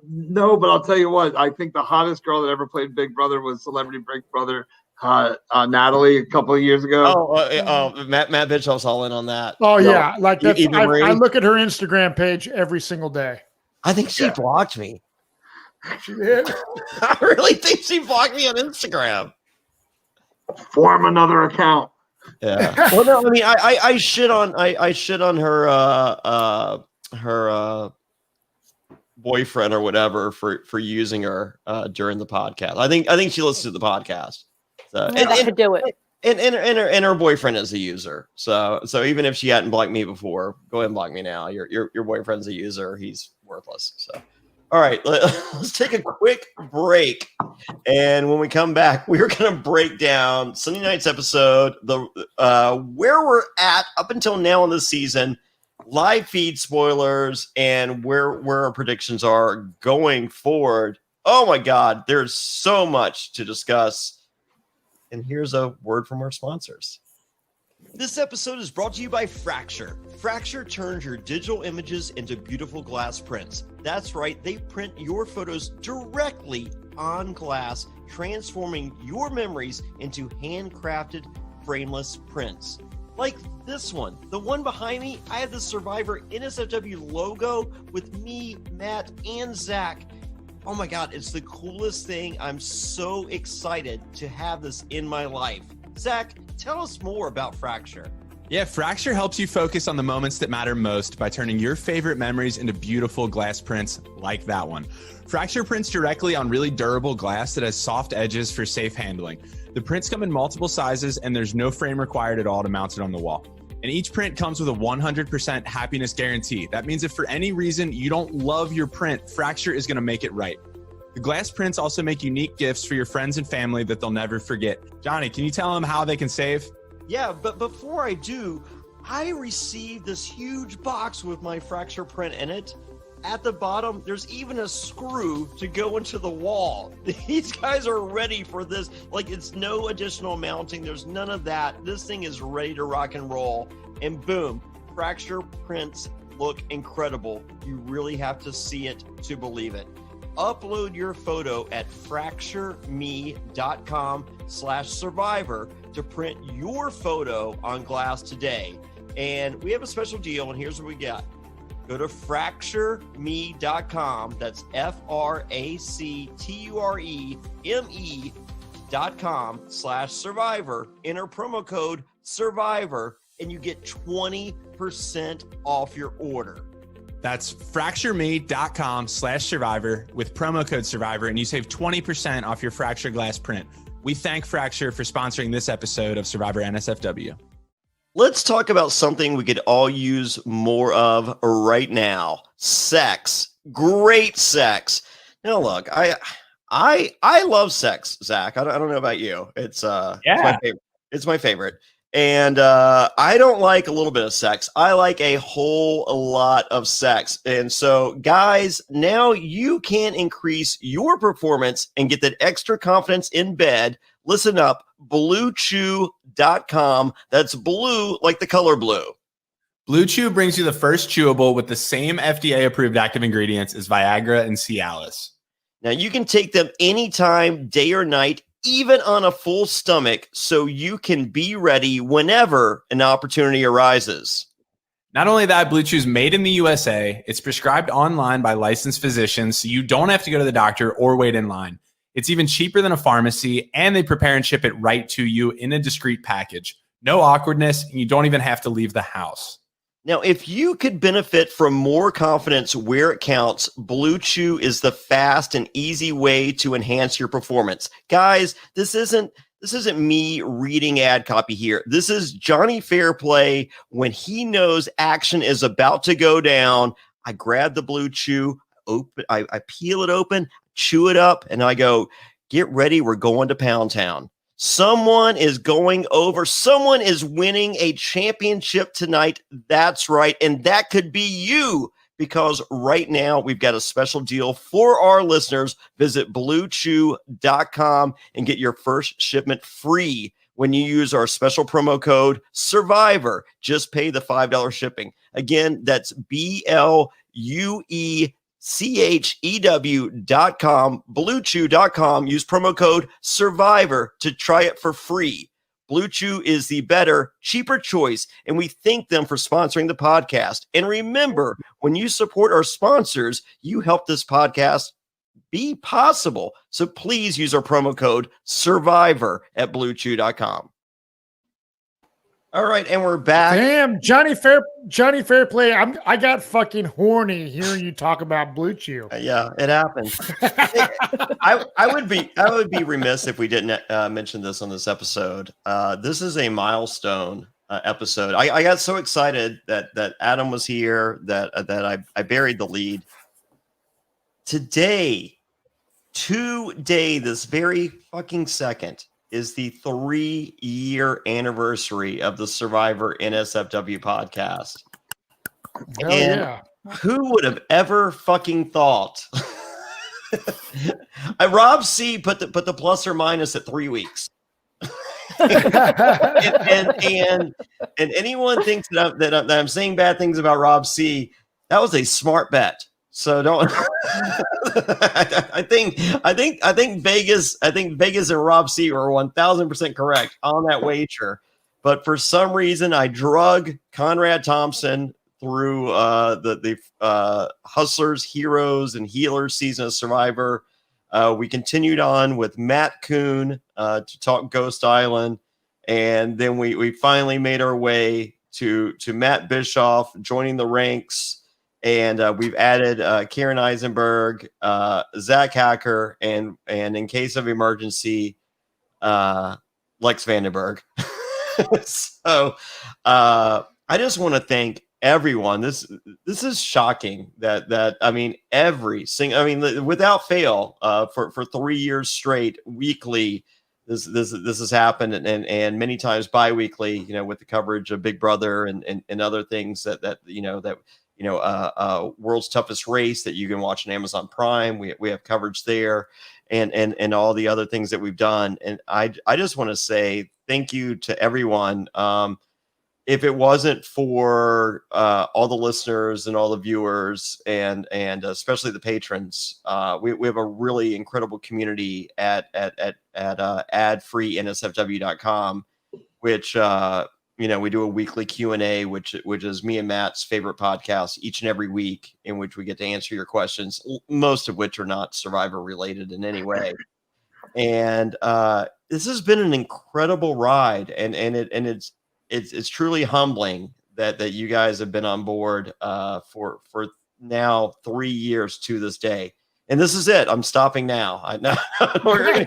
No, but I'll tell you what. I think the hottest girl that ever played Big Brother was Celebrity Big Brother. Natalie a couple of years ago. Matt Bischoff's all in on that. Oh yeah, like that's, I look at her Instagram page every single day. I think she blocked me. She did. I really think she blocked me on Instagram. Form another account. Yeah. Well, no, I mean, I shit on her boyfriend or whatever for using her during the podcast. I think she listens to the podcast. So, that could do it. And her boyfriend is a user. So even if she hadn't blocked me before, go ahead and block me now. Your boyfriend's a user. He's worthless. So All right, let's take a quick break. And when we come back, we're going to break down Sunday night's episode, where we're at up until now in the season, live feed spoilers, and where our predictions are going forward. Oh my God, there's so much to discuss. And here's a word from our sponsors. This episode is brought to you by Fracture. Fracture turns your digital images into beautiful glass prints. That's right, they print your photos directly on glass, transforming your memories into handcrafted, frameless prints. Like this one. The one behind me, I have the Survivor NSFW logo with me, Matt, and Zach. Oh my God, it's the coolest thing. I'm so excited to have this in my life. Zach, tell us more about Fracture. Yeah, Fracture helps you focus on the moments that matter most by turning your favorite memories into beautiful glass prints like that one. Fracture prints directly on really durable glass that has soft edges for safe handling. The prints come in multiple sizes and there's no frame required at all to mount it on the wall. And each print comes with a 100% happiness guarantee. That means if for any reason you don't love your print, Fracture is going to make it right. The glass prints also make unique gifts for your friends and family that they'll never forget. Johnny, can you tell them how they can save? Yeah, but before I do, I received this huge box with my Fracture print in it. At the bottom, there's even a screw to go into the wall. These guys are ready for this. Like, it's no additional mounting. There's none of that. This thing is ready to rock and roll. And boom, Fracture prints look incredible. You really have to see it to believe it. Upload your photo at fractureme.com/survivor to print your photo on glass today. And we have a special deal, and here's what we got. Go to fractureme.com. That's fractureme.com/survivor. Enter promo code survivor, and you get 20% off your order. That's fractureme.com/survivor with promo code survivor, and you save 20% off your Fracture glass print. We thank Fracture for sponsoring this episode of Survivor NSFW. Let's talk about something we could all use more of right now. Sex. Great sex. Now look, I love sex, Zach. I don't know about you. It's my favorite. It's my favorite. And I don't like a little bit of sex. I like a whole lot of sex. And so, guys, now you can increase your performance and get that extra confidence in bed. Listen up, BlueChew.com. That's blue like the color blue. Blue Chew brings you the first chewable with the same FDA-approved active ingredients as Viagra and Cialis. Now, you can take them anytime, day or night, even on a full stomach, so you can be ready whenever an opportunity arises. Not only that, Blue Chew is made in the USA. It's prescribed online by licensed physicians, so you don't have to go to the doctor or wait in line. It's even cheaper than a pharmacy, and they prepare and ship it right to you in a discreet package. No awkwardness, and you don't even have to leave the house. Now, if you could benefit from more confidence where it counts, Blue Chew is the fast and easy way to enhance your performance. Guys, this isn't me reading ad copy here. This is Jonny Fairplay. When he knows action is about to go down, I grab the Blue Chew, I peel it open, chew it up, and I go, get ready, we're going to Pound Town. Someone is going over. Someone is winning a championship tonight. That's right. And that could be you, because right now we've got a special deal for our listeners. Visit BlueChew.com and get your first shipment free when you use our special promo code SURVIVOR. Just pay the $5 shipping. Again, that's BlueChew.com, BlueChew.com. Use promo code SURVIVOR to try it for free. Blue Chew is the better, cheaper choice, and we thank them for sponsoring the podcast. And remember, when you support our sponsors, you help this podcast be possible. So please use our promo code SURVIVOR at BlueChew.com. All right, and we're back. Damn, Jonny Fairplay. I got fucking horny hearing you talk about Blue Chew. Yeah, it happens. I would be remiss if we didn't mention this on this episode. This is a milestone episode. I got so excited that Adam was here that I buried the lead. today, this very fucking second, is the 3-year anniversary of the Survivor NSFW podcast. Hell And yeah. who would have ever fucking thought? Rob C put the plus or minus at 3 weeks. and anyone thinks that I'm saying bad things about Rob C, that was a smart bet. So don't. I think Vegas and Rob C were 1,000% correct on that wager. But for some reason, I drug Conrad Thompson through the Hustlers, Heroes, and Healers season of Survivor. We continued on with Matt Kuhn to talk Ghost Island, and then we finally made our way to Matt Bischoff joining the ranks, and we've added Karen Eisenberg, Zach Hacker, and in case of emergency, Lex Vandenberg. So I just want to thank everyone. This is shocking that I mean without fail for 3 years straight weekly this has happened, and many times bi-weekly, with the coverage of Big Brother and other things that World's Toughest Race that you can watch on Amazon Prime. We have coverage there, and all the other things that we've done. And I just want to say thank you to everyone. If it wasn't for all the listeners and all the viewers and especially the patrons, we have a really incredible community at adfreeNSFW.com, which we do a weekly Q&A, which is me and Matt's favorite podcast each and every week, in which we get to answer your questions, most of which are not Survivor related in any way. And this has been an incredible ride, and it's truly humbling that you guys have been on board for now 3 years to this day. And this is it. I'm stopping now. We're gonna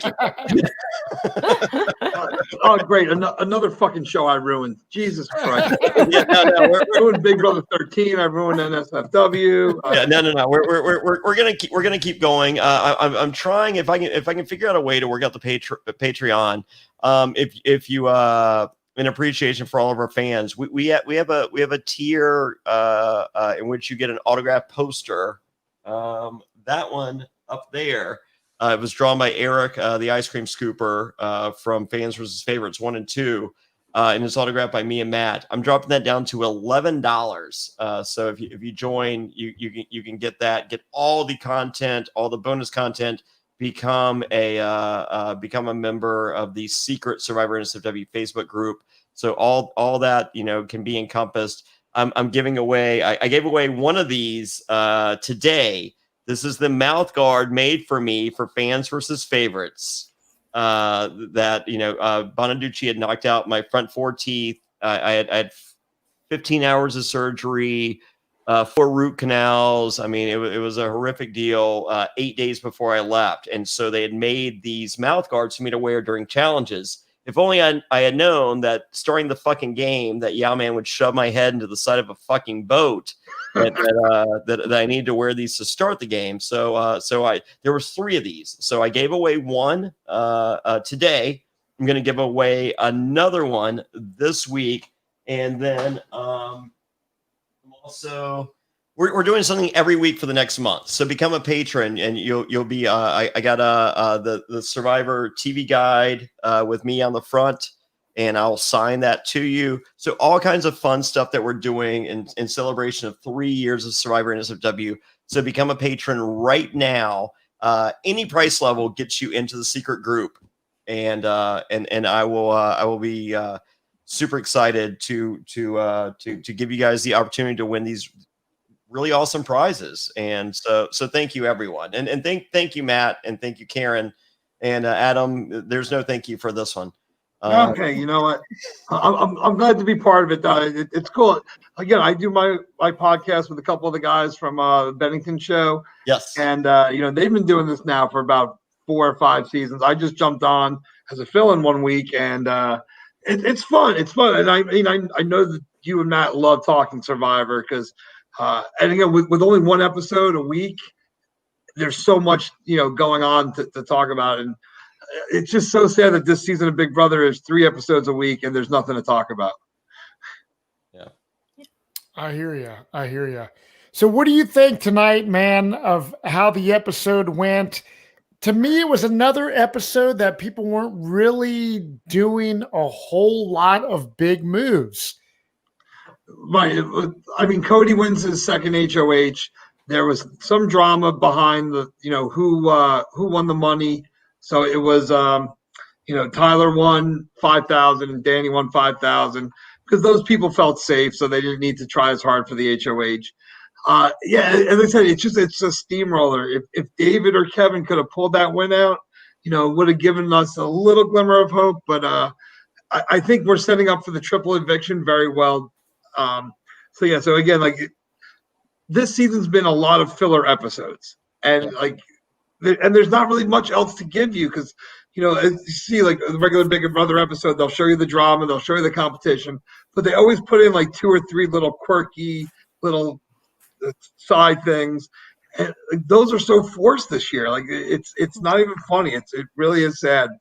Oh, great. Another fucking show I ruined. Jesus Christ. We're ruined Big Brother 13. I ruined NSFW. No. We're gonna keep going. I'm trying if I can figure out a way to work out the Patreon. If you in appreciation for all of our fans, we have a tier in which you get an autographed poster. That one up there, it was drawn by Eric, the ice cream scooper from Fans vs. Favorites 1 and 2, and it's autographed by me and Matt. I'm dropping that down to $11. So if you join, you can get that, get all the content, all the bonus content. Become a member of the secret Survivor NSFW Facebook group. So all that can be encompassed. I'm giving away. I gave away one of these today. This is the mouth guard made for me for Fans versus Favorites. That Bonaducci had knocked out my front 4 teeth. I had 15 hours of surgery, 4 root canals. I mean, it was a horrific deal 8 days before I left. And so they had made these mouth guards for me to wear during challenges. If only I had known that starting the fucking game that Yowman would shove my head into the side of a fucking boat, that I need to wear these to start the game. So there was 3 of these. So I gave away one today. I'm going to give away another one this week. And then also we're doing something every week for the next month. So become a patron, and you'll be. I got the Survivor TV guide with me on the front, and I'll sign that to you. So all kinds of fun stuff that we're doing in celebration of 3 years of Survivor NSFW. So become a patron right now. Any price level gets you into the secret group, and I will be super excited to give you guys the opportunity to win these really awesome prizes. And so thank you everyone, and thank you Matt, and thank you Karen, and Adam. There's no thank you for this one. Okay, you know what? I'm glad to be part of it. It's cool. Again, I do my podcast with a couple of the guys from the Bennington show. Yes, and they've been doing this now for about 4 or 5 seasons. I just jumped on as a fill-in 1 week, and it's fun. It's fun, and I know that you and Matt love talking Survivor because. And again, with only 1 episode a week, there's so much, going on to talk about. And it's just so sad that this season of Big Brother is 3 episodes a week and there's nothing to talk about. Yeah. I hear you. So what do you think tonight, man, of how the episode went? To me, it was another episode that people weren't really doing a whole lot of big moves. Right. I mean, Cody wins his second HOH. There was some drama behind the, who won the money. So it was, Tyler won 5,000 and Danny won 5,000 because those people felt safe. So they didn't need to try as hard for the HOH. As I said, it's a steamroller. If David or Kevin could have pulled that win out, it would have given us a little glimmer of hope. But I think we're setting up for the triple eviction very well. So again, this season's been a lot of filler episodes, and there's not really much else to give you because as you see, the regular Big Brother episode, they'll show you the drama, they'll show you the competition, but they always put in 2 or 3 little quirky little side things, and those are so forced this year. It's not even funny. It really is sad.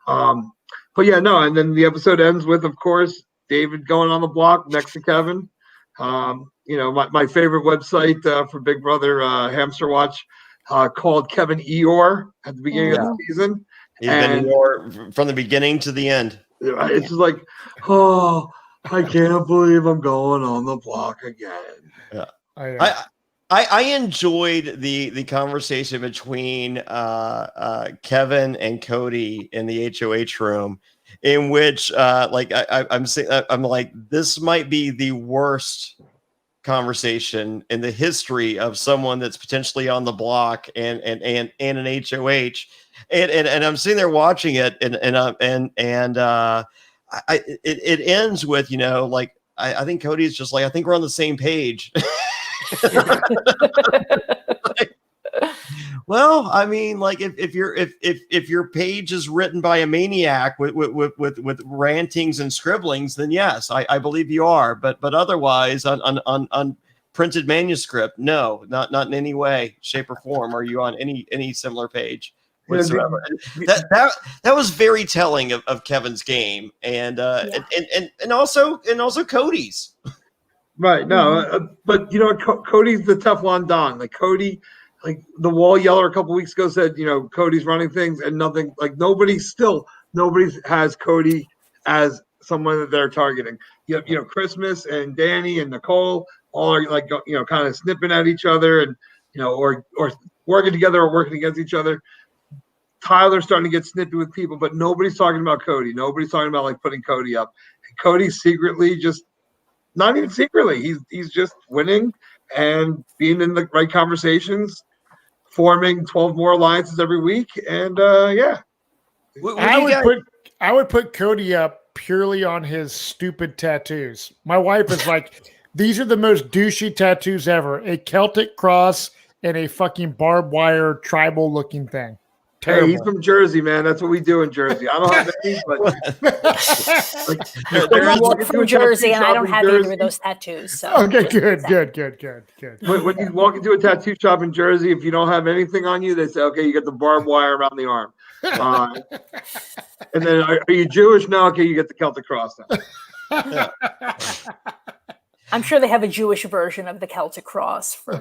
But yeah, no. And then the episode ends with, of course, David going on the block next to Kevin. My favorite website for Big Brother, Hamster Watch, called Kevin Eeyore at the beginning of the season. He's been Eeyore from the beginning to the end. It's just oh, I can't believe I'm going on the block again. Yeah. I enjoyed the conversation between Kevin and Cody in the HOH room, in which I'm saying, I'm like, this might be the worst conversation in the history of someone that's potentially on the block and an HOH, and I'm sitting there watching it, and it ends with I think Cody's just I think we're on the same page. Well, I mean, if your page is written by a maniac with rantings and scribblings, then yes, I believe you are. But otherwise, on printed manuscript, no, not in any way, shape, or form are you on any similar page whatsoever. That was very telling of Kevin's game, and also Cody's. Right. No, but Cody's the Teflon Don. Cody, the wall yeller a couple weeks ago said, Cody's running things, and nothing. Nobody has Cody as someone that they're targeting. Christmas and Danny and Nicole all are kind of snipping at each other, and or working together or working against each other. Tyler's starting to get snippy with people, but nobody's talking about Cody. Nobody's talking about putting Cody up. And Cody's secretly just. Not even secretly. He's just winning and being in the right conversations, forming 12 more alliances every week, and I would put Cody up purely on his stupid tattoos. My wife is like, these are the most douchey tattoos ever: a Celtic cross and a fucking barbed wire tribal looking thing. Terrible. Hey, he's from Jersey, man. That's what we do in Jersey. I don't have any, but I'm from Jersey, and I don't have either of those tattoos. So okay, good. When you walk into a tattoo shop in Jersey, if you don't have anything on you, they say, "Okay, you get the barbed wire around the arm." And then, are you Jewish? No, okay, you get the Celtic cross. Yeah. I'm sure they have a Jewish version of the Celtic cross for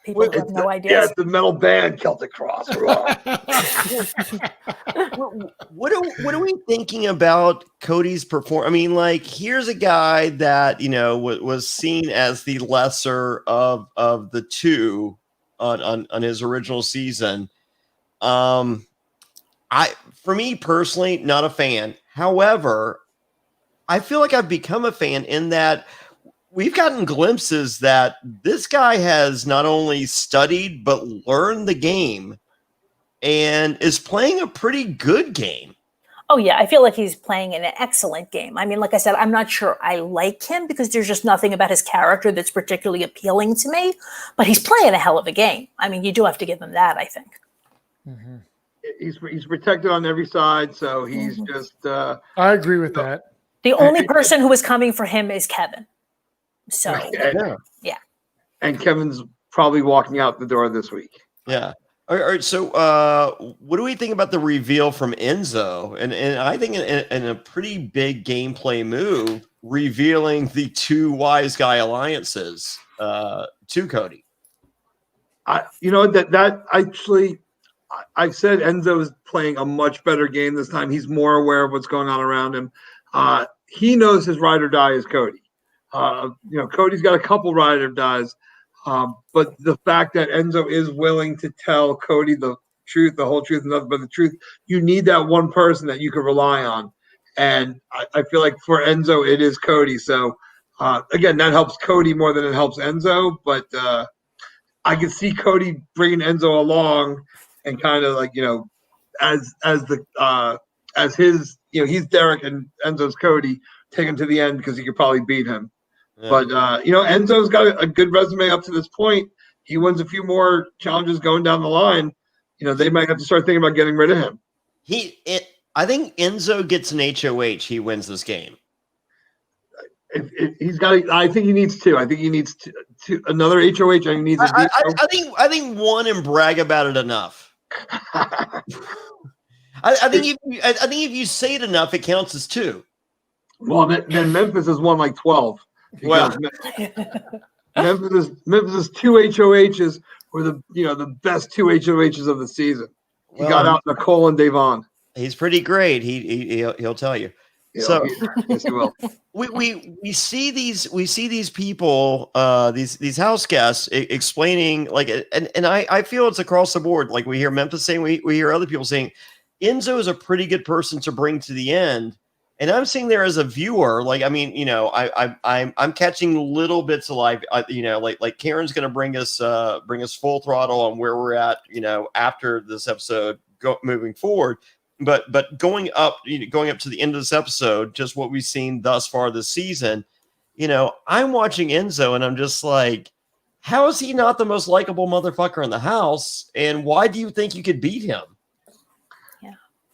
people who have no idea. Yeah, it's the metal band Celtic cross. What are we thinking about Cody's performance? I mean, here's a guy that was seen as the lesser of the two on his original season. For me personally, not a fan. However, I feel like I've become a fan in that we've gotten glimpses that this guy has not only studied, but learned the game and is playing a pretty good game. Oh, yeah. I feel like he's playing an excellent game. I mean, like I said, I'm not sure I like him because there's just nothing about his character that's particularly appealing to me, but he's playing a hell of a game. I mean, you do have to give him that, I think. Mm-hmm. He's protected on every side, so he's just... I agree with that. The only person who is coming for him is Kevin. So, yeah. And Kevin's probably walking out the door this week. Yeah. All right, so what do we think about the reveal from Enzo? And I think in a pretty big gameplay move, revealing the two wise guy alliances to Cody. That actually, I said Enzo is playing a much better game this time. He's more aware of what's going on around him. He knows his ride or die is Cody. Cody's got a couple ride or dies. But the fact that Enzo is willing to tell Cody the truth, the whole truth, and nothing but the truth, you need that one person that you can rely on. And I feel like for Enzo, it is Cody. So, again, that helps Cody more than it helps Enzo. But I can see Cody bringing Enzo along and kind of as his, he's Derek and Enzo's Cody, take him to the end because he could probably beat him. Yeah. But, Enzo's got a good resume up to this point. He wins a few more challenges going down the line. They might have to start thinking about getting rid of him. I think Enzo gets an HOH. He wins this game. He's got. I think he needs two. I think he needs two another HOH. And he needs. I think one and brag about it enough. I think if you say it enough, it counts as two. Well, then Memphis has won like 12. Well, Memphis' two HOHs were the best two HOHs of the season. He got out Nicole and Davon. He's pretty great. He'll tell you. So yes, he will. We see these people, these house guests explaining and I feel it's across the board. Like we hear Memphis saying, we hear other people saying, Enzo is a pretty good person to bring to the end. And I'm sitting there as a viewer, I'm catching little bits of life. Like Karen's going to bring us full throttle on where we're at, after this episode moving forward. But going up to the end of this episode, just what we've seen thus far this season, I'm watching Enzo and I'm just like, how is he not the most likable motherfucker in the house? And why do you think you could beat him?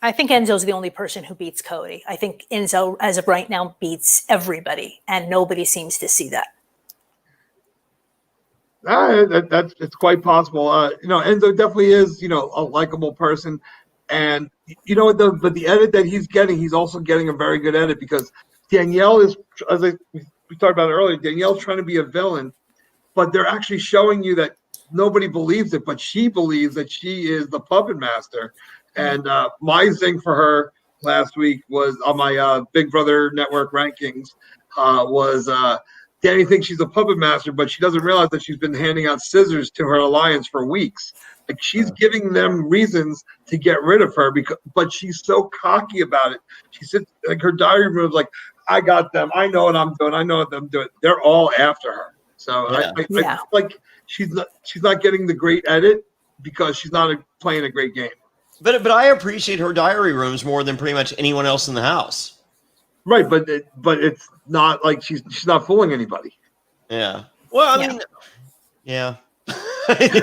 I think Enzo's the only person who beats Cody. I think Enzo, as of right now, beats everybody, and nobody seems to see that. It's quite possible. Enzo definitely is, a likable person, and but the edit that he's getting, he's also getting a very good edit because Danielle is, as we talked about earlier, Danielle's trying to be a villain, but they're actually showing you that nobody believes it, but she believes that she is the puppet master. And my thing for her last week was on my Big Brother Network rankings was Danny thinks she's a puppet master, but she doesn't realize that she's been handing out scissors to her alliance for weeks. Like she's giving them reasons to get rid of her but she's so cocky about it. She sits like her diary room is like, I got them. I know what I'm doing. I know what I'm doing. They're all after her. So I feel like she's not getting the great edit because she's not playing a great game. But I appreciate her diary rooms more than pretty much anyone else in the house. Right, but it's not like she's not fooling anybody. Yeah. Well, I mean, yeah.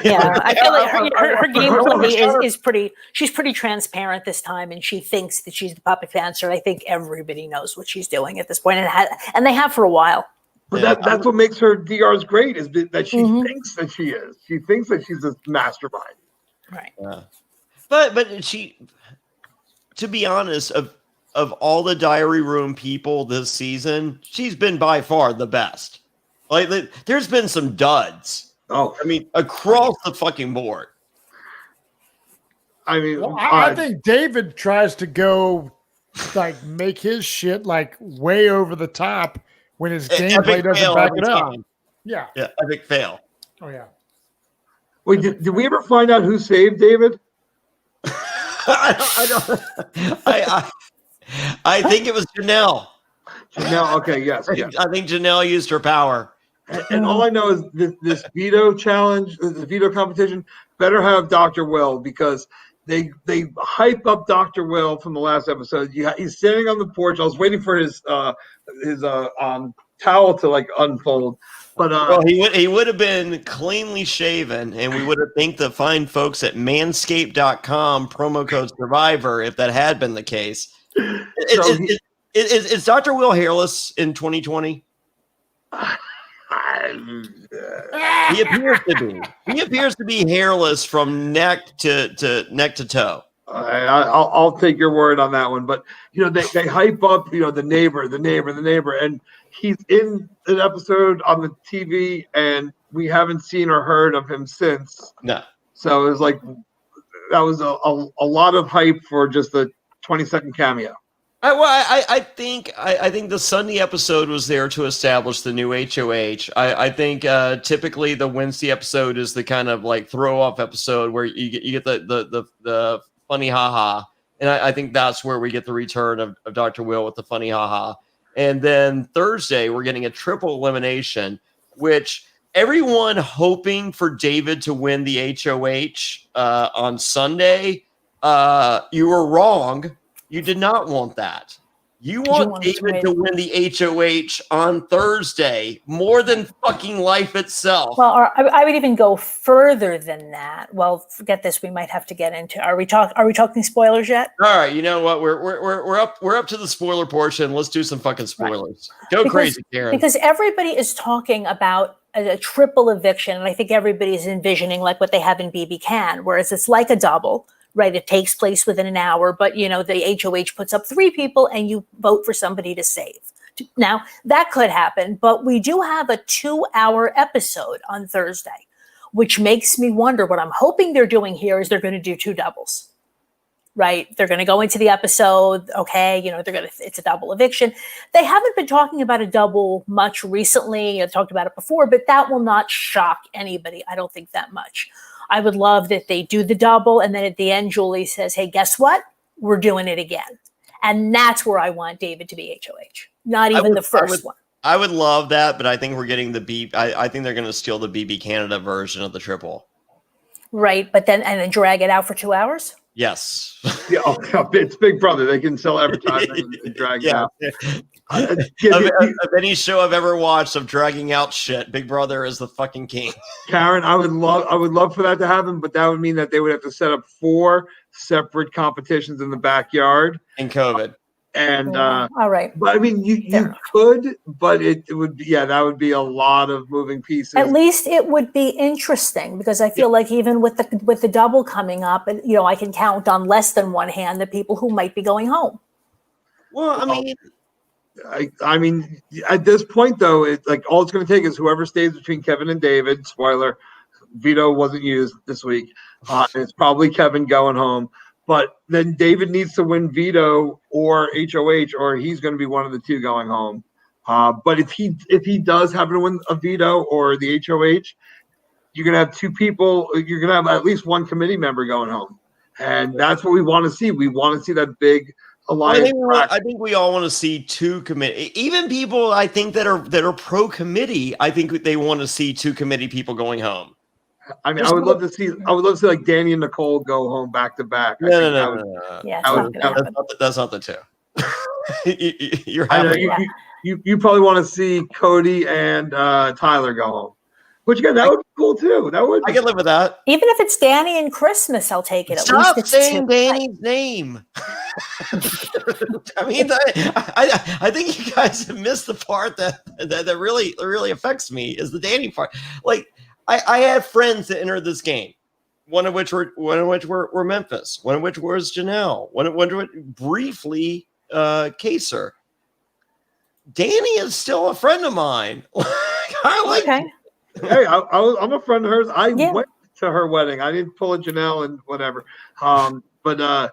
Yeah, I feel like her gameplay is pretty. She's pretty transparent this time, and she thinks that she's the puppet master. I think everybody knows what she's doing at this point, and they have for a while. But that's what makes her DRs great is that she thinks that she is. She thinks that she's a mastermind. Right. Yeah. But she, to be honest, of all the diary room people this season, she's been by far the best. Like there's been some duds. Oh, I mean, across the fucking board. I mean, I think David tries to go make his shit way over the top when his gameplay doesn't back it up. Yeah, epic fail. Oh yeah. Wait, did we ever find out who saved David? I think it was Janelle. Janelle, okay, yes. I think Janelle used her power. And all I know is this veto challenge, this veto competition, better have Dr. Will because they hype up Dr. Will from the last episode. He's sitting on the porch. I was waiting for his towel to unfold. But he would have been cleanly shaven, and we would have thanked the fine folks at manscaped.com promo code Survivor if that had been the case. Is Dr. Will hairless in 2020? He appears to be. He appears to be hairless from neck to toe. I'll take your word on that one. But they hype up the neighbor, and he's in an episode on the TV, and we haven't seen or heard of him since. No. So it was like that was a lot of hype for just a 20-second cameo. I think the Sunday episode was there to establish the new HOH. I think typically the Wednesday episode is the kind of like throw off episode where you get the funny haha, and I think that's where we get the return of Dr. Will with the funny haha. And then Thursday we're getting a triple elimination, which everyone hoping for David to win the HOH on Sunday. You were wrong. You did not want that. You want David to win the HOH on Thursday more than fucking life itself. Well, I would even go further than that. Well, forget this. We might have to get into. Are we talking spoilers yet? All right. You know what? We're up to the spoiler portion. Let's do some fucking spoilers. Right. Go crazy, Karen. Because everybody is talking about a triple eviction, and I think everybody is envisioning like what they have in BB Can, whereas it's like a double. Right, it takes place within an hour, but the HOH puts up 3 people and you vote for somebody to save. Now, that could happen, but we do have a 2-hour episode on Thursday, which makes me wonder what I'm hoping they're doing here is they're going to do 2 doubles. Right? They're going to go into the episode, okay, it's a double eviction. They haven't been talking about a double much recently. I've talked about it before, but that will not shock anybody. I don't think that much. I would love that they do the double, and then at the end, Julie says, hey, guess what? We're doing it again. And that's where I want David to be HOH, not even the first one. I would love that, but I think we're getting I think they're going to steal the BB Canada version of the triple. Right, but then drag it out for 2 hours? Yes. Yeah, it's Big Brother. They can sell advertising and drag it out. Of any show I've ever watched of dragging out shit, Big Brother is the fucking king. Karen, I would love for that to happen, but that would mean that they would have to set up 4 separate competitions in the backyard. In COVID. And all right. But I mean you could, but it would be that would be a lot of moving pieces. At least it would be interesting because I feel like even with the double coming up, and I can count on less than one hand the people who might be going home. Well, I mean, at this point though, it's like all it's going to take is whoever stays between Kevin and David. Spoiler: veto wasn't used this week. It's probably Kevin going home. But then David needs to win veto or HOH, or he's going to be one of the 2 going home. But if he does happen to win a veto or the HOH, you're going to have 2 people. You're going to have at least 1 committee member going home, and that's what we want to see. We want to see that big alliance. I think we all want to see 2 committee. Even people I think that are pro committee. I think they want to see 2 committee people going home. I mean, I would love to see like Danny and Nicole go home back to back. No. Yeah, that's not the 2. You're having. You probably want to see Cody and Tyler go home, which again that would be cool too. I can live with that. Even if it's Danny and Christmas, I'll take it. Stop saying Danny's name. I mean, I think you guys have missed the part that really affects me is the Danny part. Like. I had friends that entered this game, one of which were Memphis, one of which was Janelle, one of which briefly Kaser. Danny is still a friend of mine. Hey, I'm a friend of hers. I went to her wedding. I didn't pull a Janelle and whatever. But I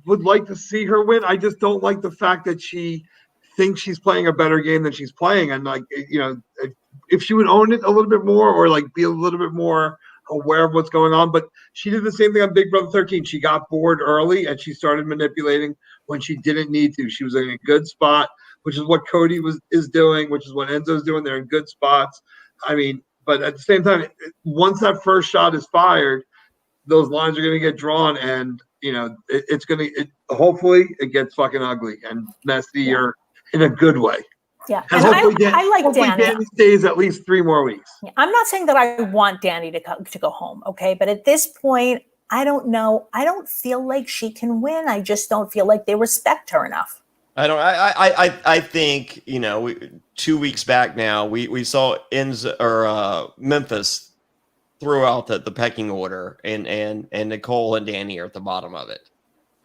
would like to see her win. I just don't like the fact that she thinks she's playing a better game than she's playing, and if she would own it a little bit more or like be a little bit more aware of what's going on. But she did the same thing on Big Brother 13. She got bored early and she started manipulating when she didn't need to. She was in a good spot, which is what Cody is doing, which is what Enzo's doing. They're in good spots. I mean, but at the same time, once that first shot is fired, those lines are going to get drawn, and it's going to hopefully it gets fucking ugly and messy or in a good way. Yeah, and I like Danny. Danny stays at least 3 more weeks. Yeah. I'm not saying that I want Danny to go home, okay? But at this point, I don't know. I don't feel like she can win. I just don't feel like they respect her enough. I think, 2 weeks back now we saw Memphis throw out the pecking order, and Nicole and Danny are at the bottom of it.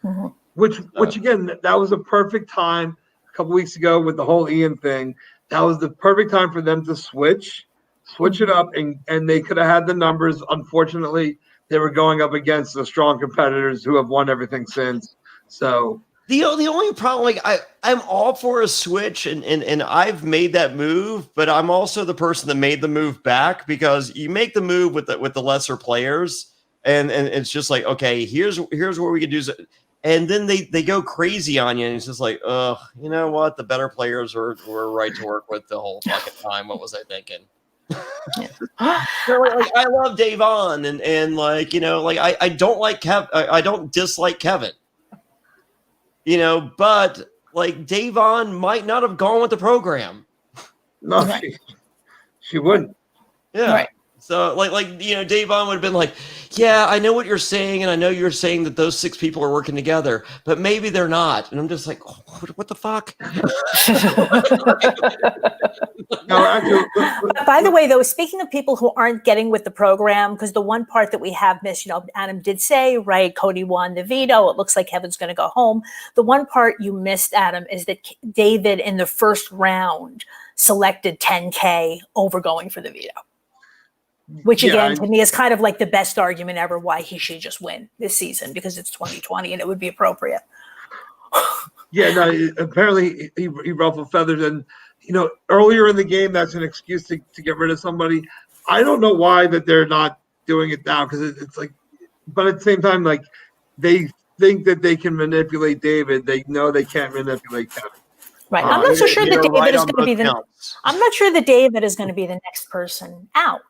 Mm-hmm. Which again, that was a perfect time a couple weeks ago with the whole Ian thing. That was the perfect time for them to switch it up, and they could have had the numbers. Unfortunately, they were going up against the strong competitors who have won everything since. So the only problem, I'm all for a switch, and I've made that move, but I'm also the person that made the move back, because you make the move with the lesser players, and it's just like, okay, here's where we can do. And then they go crazy on you, and it's just like, you know what? The better players were right to work with the whole fucking time. What was I thinking? I love Davon, and I don't like I don't dislike Kevin, but Davon might not have gone with the program. No, she wouldn't. Yeah. Right. So Davon would have been like, yeah, I know what you're saying, and I know you're saying that those 6 people are working together, but maybe they're not. And I'm just like, what the fuck? No, actually, By the way, though, speaking of people who aren't getting with the program, because the one part that we have missed, Adam did say, right, Cody won the veto. It looks like Kevin's going to go home. The one part you missed, Adam, is that David in the first round selected 10K over going for the veto. Which again, to me, is kind of like the best argument ever why he should just win this season, because it's 2020 and it would be appropriate. Yeah, no, apparently he ruffled feathers, and earlier in the game, that's an excuse to get rid of somebody. I don't know why that they're not doing it now, because it's like, but at the same time, they think that they can manipulate David. They know they can't manipulate Kevin. Right. I'm not so sure that David is going to be I'm not sure that David is going to be the next person out.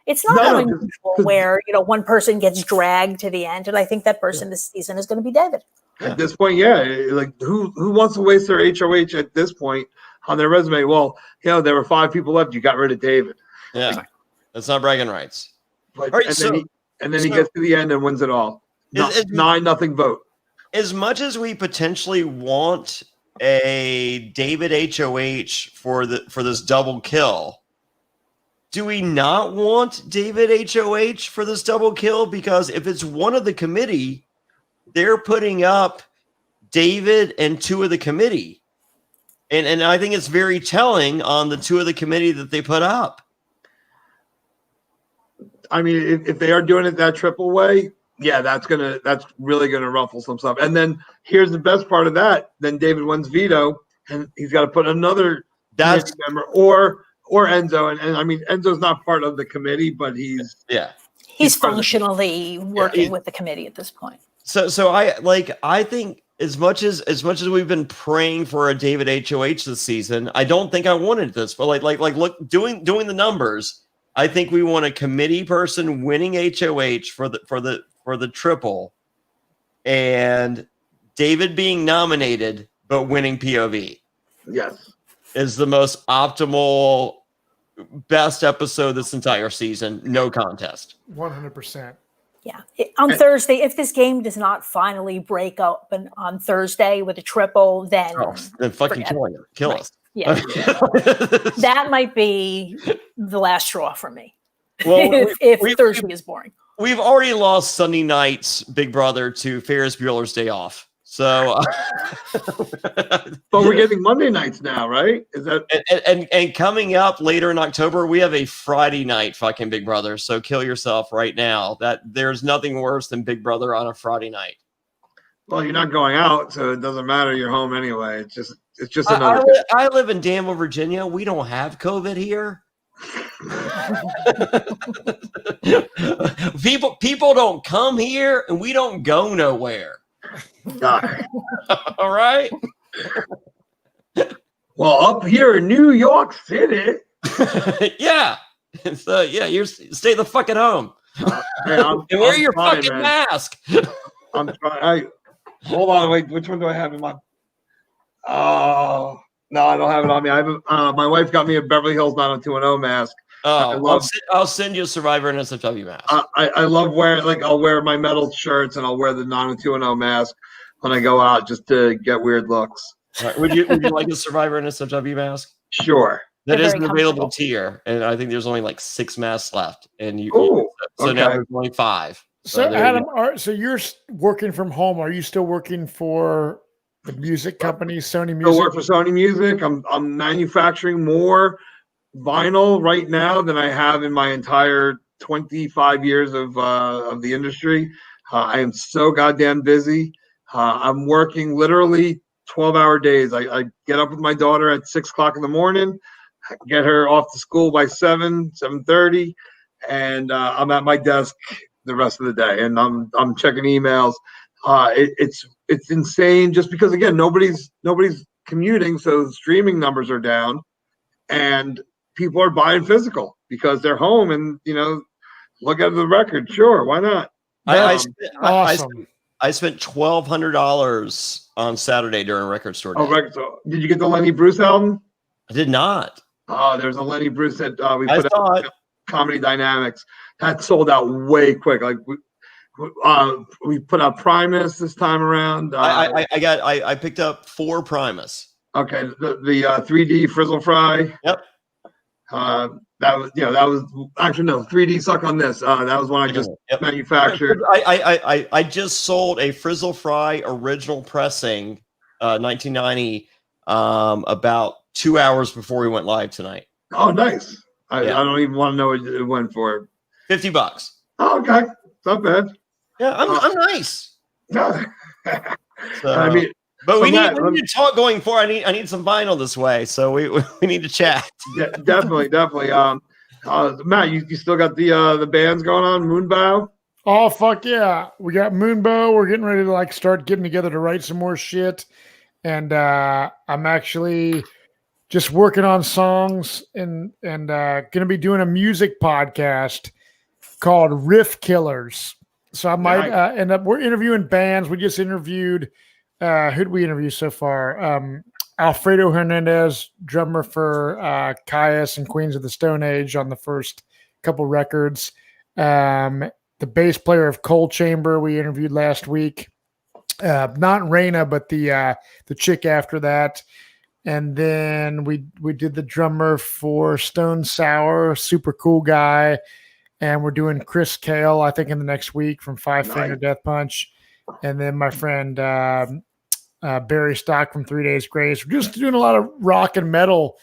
It's not unusual where, one person gets dragged to the end, and I think that person this season is going to be David. At this point, yeah. Who wants to waste their HOH at this point on their resume? Well, there were 5 people left. You got rid of David. Yeah. That's not bragging rights. But, and then he gets to the end and wins it all. 9-0 vote. As much as we potentially want a David HOH for this double kill, do we not want David HOH for this double kill? Because if it's one of the committee, they're putting up David and 2 of the committee. And I think it's very telling on the 2 of the committee that they put up. I mean, if they are doing it that triple way, yeah, that's really gonna ruffle some stuff. And then here's the best part of that. Then David wins veto, and he's got to put another member or Enzo, and I mean, Enzo's not part of the committee, but he's functionally working with the committee at this point. So I think as much as we've been praying for a David HOH this season, I don't think I wanted this. But look, doing the numbers, I think we want a committee person winning HOH for the triple, and David being nominated but winning POV. Yes, is the most optimal, best episode this entire season. No contest. 100%. Yeah. On Thursday, if this game does not finally break up on Thursday with a triple, then fucking kill us. Yeah. That might be the last straw for me. Well, if Thursday is boring. We've already lost Sunday night's Big Brother to Ferris Bueller's Day Off. So, but we're getting Monday nights now, right? Is that and coming up later in October, we have a Friday night fucking Big Brother. So kill yourself right now. That there's nothing worse than Big Brother on a Friday night. Well, you're not going out, so it doesn't matter. You're home anyway. It's just another. I live in Danville, Virginia. We don't have COVID here. People don't come here, and we don't go nowhere. All right. Well, up here in New York City. Yeah. So you stay the fuck at home. And wear your fucking mask. I'm trying. Hold on, wait. Which one do I have in my? Oh no, I don't have it on me. I have my wife got me a Beverly Hills 90210 mask. Oh, I'll send you a Survivor and SFW mask. I love wearing, I'll wear my metal shirts and I'll wear the 90210 mask when I go out just to get weird looks. All right. Would you like a Survivor NSFW mask? Sure. That They're is very an available comfortable. tier, and I think there's only like 6 masks left, and Okay. now there's only 5. So there you Adam, go. so you're working from home. Are you still working for the music company, Sony Still Music? work for Sony Music. I'm manufacturing more vinyl right now than I have in my entire 25 years of the industry. I am so goddamn busy. I'm working literally 12-hour days. I get up with my daughter at 6 o'clock in the morning, get her off to school by 7:30, and I'm at my desk the rest of the day, and I'm checking emails. It's insane, just because again nobody's commuting, so streaming numbers are down, and people are buying physical because they're home and look at the record. Sure, why not? Awesome. I spent $1,200 on Saturday during record store day. Oh, record. So, did you get the Lenny Bruce album? I did not. Oh, there's a Lenny Bruce that we I put saw out, it. Comedy Dynamics. That sold out way quick. Like we put out Primus this time around. I picked up 4 Primus. Okay, the 3D Frizzle Fry. Yep. That was actually no 3D Suck on This. That was one I just manufactured. I just sold a Frizzle Fry original pressing, 1990, about 2 hours before we went live tonight. Oh, nice. I don't even want to know what it went for. $50. Oh, okay, it's not bad. Yeah, I'm nice. No. So, I mean, but so we Matt, need to talk going forward. I need some vinyl this way, so we need to chat. Definitely. Matt, you still got the bands going on? Moonbow. Oh fuck yeah, we got Moonbow. We're getting ready to start getting together to write some more shit, and I'm actually just working on songs and gonna be doing a music podcast called Riff Killers. So I might end up. We're interviewing bands. We just interviewed. Who did we interview so far? Alfredo Hernandez, drummer for Caius and Queens of the Stone Age on the first couple records. The bass player of Cold Chamber we interviewed last week. Not Raina, but the chick after that. And then we did the drummer for Stone Sour, super cool guy. And we're doing Chris Kale, I think, in the next week from Five Finger Death Punch. And then my friend Barry Stock from 3 Days Grace. We're just doing a lot of rock and metal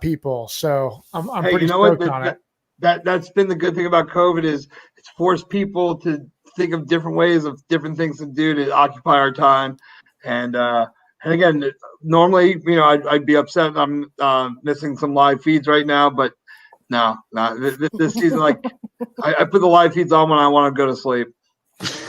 people. So I'm pretty stoked on it. That's been the good thing about COVID is it's forced people to think of different ways of different things to do to occupy our time. And again, normally, I'd be upset I'm missing some live feeds right now, but no, this season, I put the live feeds on when I want to go to sleep.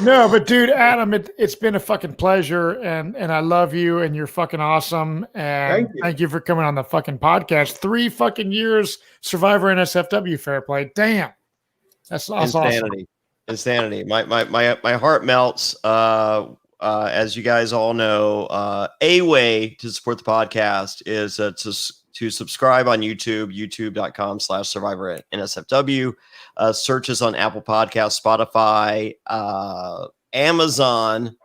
No, but dude, Adam, it's been a fucking pleasure, and I love you, and you're fucking awesome, and thank you for coming on the fucking podcast. 3 fucking years, Survivor NSFW Fairplay. Damn, that's insanity. Awesome. Insanity. My heart melts. As you guys all know, a way to support the podcast is to subscribe on YouTube, youtube.com/Survivor NSFW. Searches on Apple Podcasts, Spotify, Amazon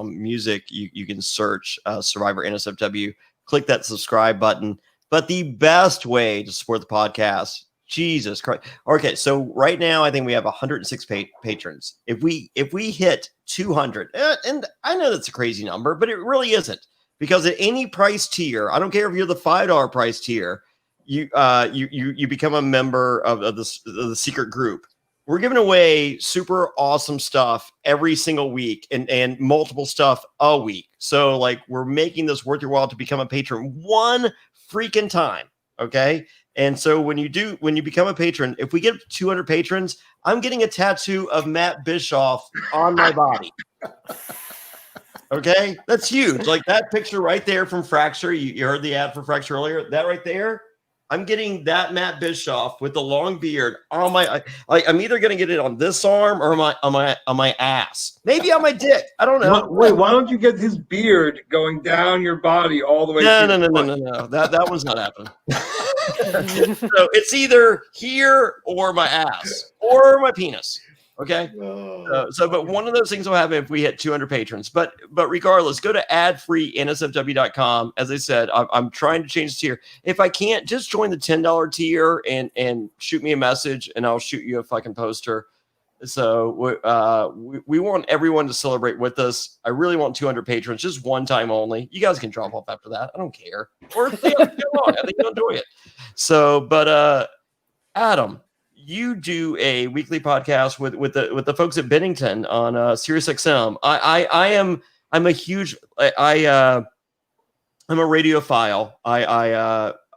Music. You can search Survivor NSFW. Click that subscribe button. But the best way to support the podcast, Jesus Christ. Okay, so right now I think we have 106 patrons. If we hit 200, and I know that's a crazy number, but it really isn't, because at any price tier, I don't care if you're the $5 price tier, you become a member of the secret group. We're giving away super awesome stuff every single week and multiple stuff a week. So we're making this worth your while to become a patron one freaking time. Okay. And so when you become a patron, if we get 200 patrons, I'm getting a tattoo of Matt Bischoff on my body. Okay. That's huge. That picture right there from Fracture. You heard the ad for Fracture earlier. That right there. I'm getting that Matt Bischoff with the long beard on my. I'm either going to get it on this arm or on my ass. Maybe on my dick. I don't know. Wait, why don't you get his beard going down your body all the way? No. That one's not happening. So it's either here or my ass or my penis. Okay. But one of those things will happen if we hit 200 patrons. But regardless, go to adfree.nsfw.com. As I said, I'm trying to change the tier. If I can't, just join the $10 tier and shoot me a message, and I'll shoot you a fucking poster. So we want everyone to celebrate with us. I really want 200 patrons, just one time only. You guys can drop off after that. I don't care. Or stay on. I think you'll enjoy it. So, but Adam, you do a weekly podcast with the folks at Bennington on SiriusXM. I'm a huge I'm a radiophile.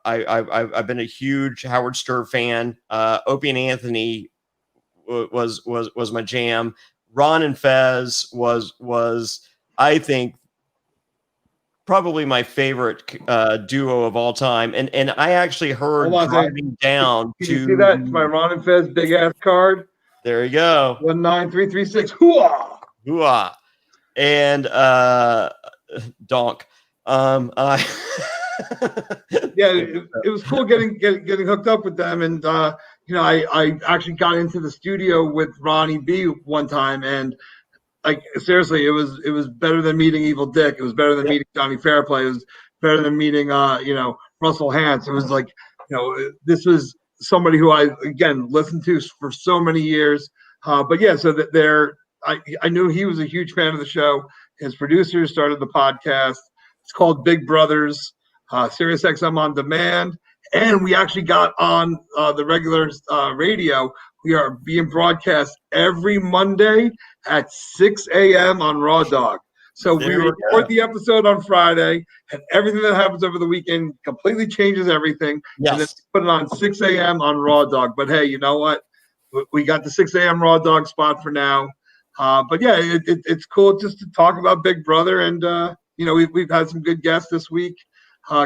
I've been a huge Howard Stern fan. Opie and Anthony was my jam. Ron and Fez was I think probably my favorite duo of all time. And I actually heard driving down Can to you see that? My Ron and Fez big ass card. There you go. 19336. Hooah! Hooah. And donk. Yeah, it was cool getting hooked up with them, and I actually got into the studio with Ronnie B one time, and like seriously, it was better than meeting Evil Dick. It was better than meeting Jonny Fairplay. It was better than meeting Russell Hantz. It was like this was somebody who I again listened to for so many years. But yeah, so that I knew he was a huge fan of the show. His producers started the podcast. It's called Big Brothers. SiriusXM on demand, and we actually got on the regular radio. We are being broadcast every Monday at 6 a.m. on Raw Dog. So we record the episode on Friday, and everything that happens over the weekend completely changes everything. Yes. And then put it on 6 a.m. on Raw Dog. But hey, you know what? We got the 6 a.m. Raw Dog spot for now. But yeah, it's cool just to talk about Big Brother, and we've had some good guests this week.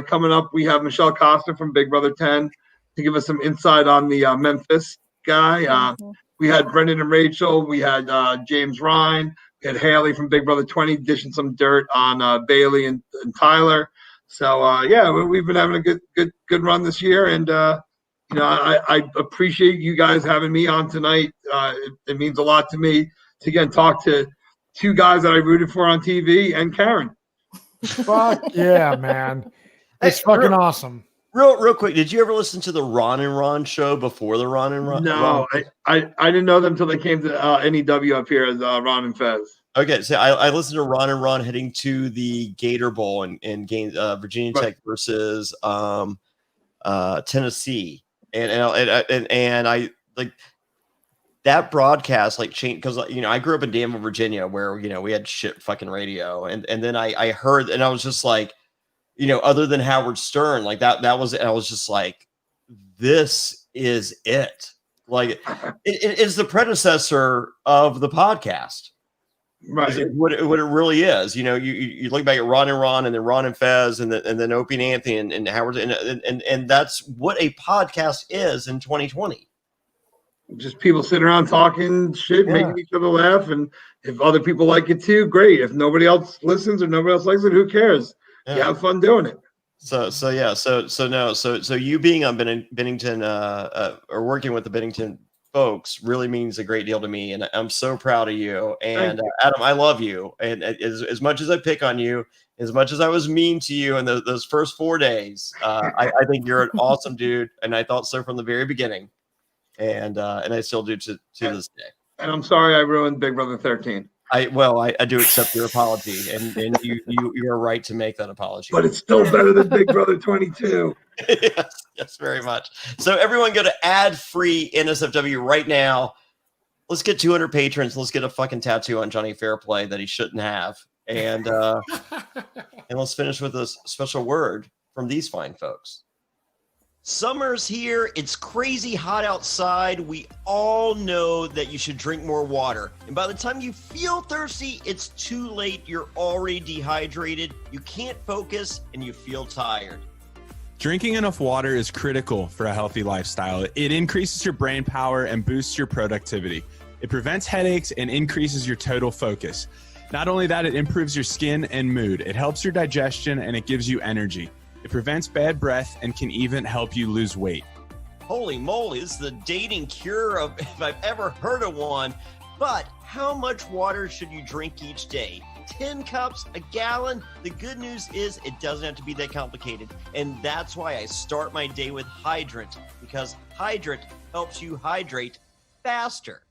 Coming up, we have Michelle Costa from Big Brother 10 to give us some insight on the Memphis guy. We had Brendan and Rachel. We had James Ryan. We had Haley from Big Brother 20 dishing some dirt on Bailey and Tyler. So yeah, we've been having a good run this year, and I appreciate you guys having me on tonight. It means a lot to me to again talk to two guys that I rooted for on TV and Karen. Fuck yeah, man. It's fucking awesome. Real quick, did you ever listen to the Ron and Ron show before the Ron and Ron? No, I didn't know them until they came to NEW up here as Ron and Fez. Okay, so I listened to Ron and Ron heading to the Gator Bowl in Virginia Tech versus Tennessee, and I like that broadcast changed because I grew up in Danville, Virginia, where we had shit fucking radio, and then I heard, and I was just like, other than Howard Stern, like that was, I was just like, this is it. Like it is the predecessor of the podcast. Right. What it really is. You look back at Ron and Ron, and then Ron and Fez, and then Opie and Anthony and Howard, and that's what a podcast is in 2020. Just people sitting around talking shit, making each other laugh, and if other people like it too, great. If nobody else listens or nobody else likes it, who cares? You have fun doing it. So you being on Bennington or working with the Bennington folks really means a great deal to me, and I'm so proud of you. And Adam, I love you, and as much as I pick on you, as much as I was mean to you in those first 4 days, I think you're an awesome dude, and I thought so from the very beginning, and I still do to this day. And I'm sorry I ruined Big Brother 13. I do accept your apology, and you are right to make that apology. But it's still better than Big Brother 22. yes, very much. So everyone go to ad-free NSFW right now. Let's get 200 patrons. Let's get a fucking tattoo on Jonny Fairplay that he shouldn't have. And and let's finish with a special word from these fine folks. Summer's here. It's crazy hot outside. We all know that you should drink more water. And by the time you feel thirsty, it's too late. You're already dehydrated. You can't focus and you feel tired. Drinking enough water is critical for a healthy lifestyle. It increases your brain power and boosts your productivity. It prevents headaches and increases your total focus. Not only that, it improves your skin and mood. It helps your digestion and it gives you energy. It prevents bad breath and can even help you lose weight. Holy moly, this is the dating cure if I've ever heard of one. But how much water should you drink each day? 10 cups, a gallon? The good news is it doesn't have to be that complicated. And that's why I start my day with Hydrant, because Hydrant helps you hydrate faster.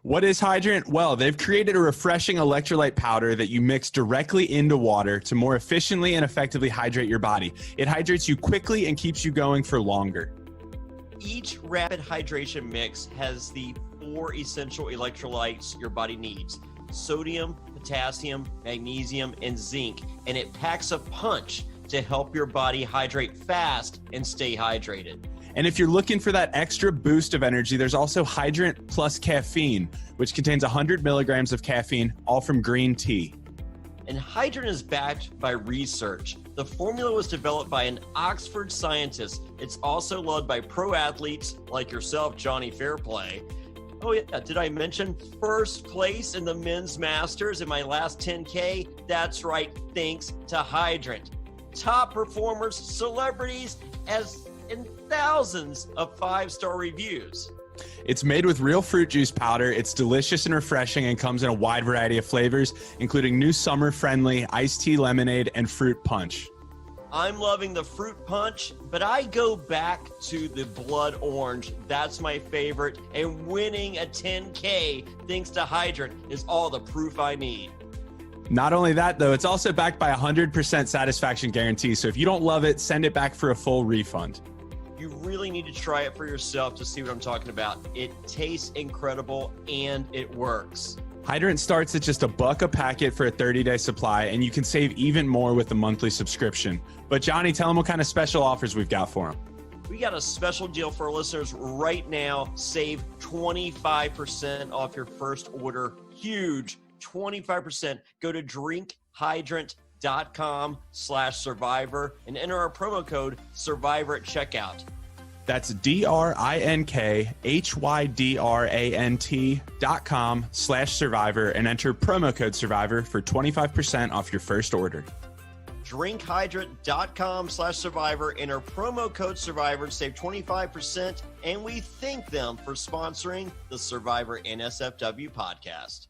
What is Hydrant? Well, they've created a refreshing electrolyte powder that you mix directly into water to more efficiently and effectively hydrate your body. It hydrates you quickly and keeps you going for longer. Each rapid hydration mix has the 4 essential electrolytes your body needs: sodium, potassium, magnesium, and zinc. And it packs a punch to help your body hydrate fast and stay hydrated. And if you're looking for that extra boost of energy, there's also Hydrant Plus Caffeine, which contains 100 milligrams of caffeine, all from green tea. And Hydrant is backed by research. The formula was developed by an Oxford scientist. It's also loved by pro athletes like yourself, Jonny Fairplay. Oh yeah, did I mention first place in the men's masters in my last 10K? That's right, thanks to Hydrant. Top performers, celebrities, and thousands of 5-star reviews. It's made with real fruit juice powder. It's delicious and refreshing and comes in a wide variety of flavors, including new summer-friendly iced tea lemonade and fruit punch. I'm loving the fruit punch, but I go back to the blood orange. That's my favorite. And winning a 10K thanks to Hydrant is all the proof I need. Not only that, though, it's also backed by a 100% satisfaction guarantee. So if you don't love it, send it back for a full refund. You really need to try it for yourself to see what I'm talking about. It tastes incredible and it works. Hydrant starts at just $1 a packet for a 30-day supply, and you can save even more with the monthly subscription. But Jonny, tell them what kind of special offers we've got for them. We got a special deal for our listeners right now. Save 25% off your first order. Huge, 25%. Go to drinkhydrant.com/survivor and enter our promo code survivor at checkout. That's drinkhydrant.com/survivor and enter promo code survivor for 25% off your first order. drinkhydrant.com/survivor, enter promo code survivor to save 25%. And we thank them for sponsoring the Survivor NSFW podcast.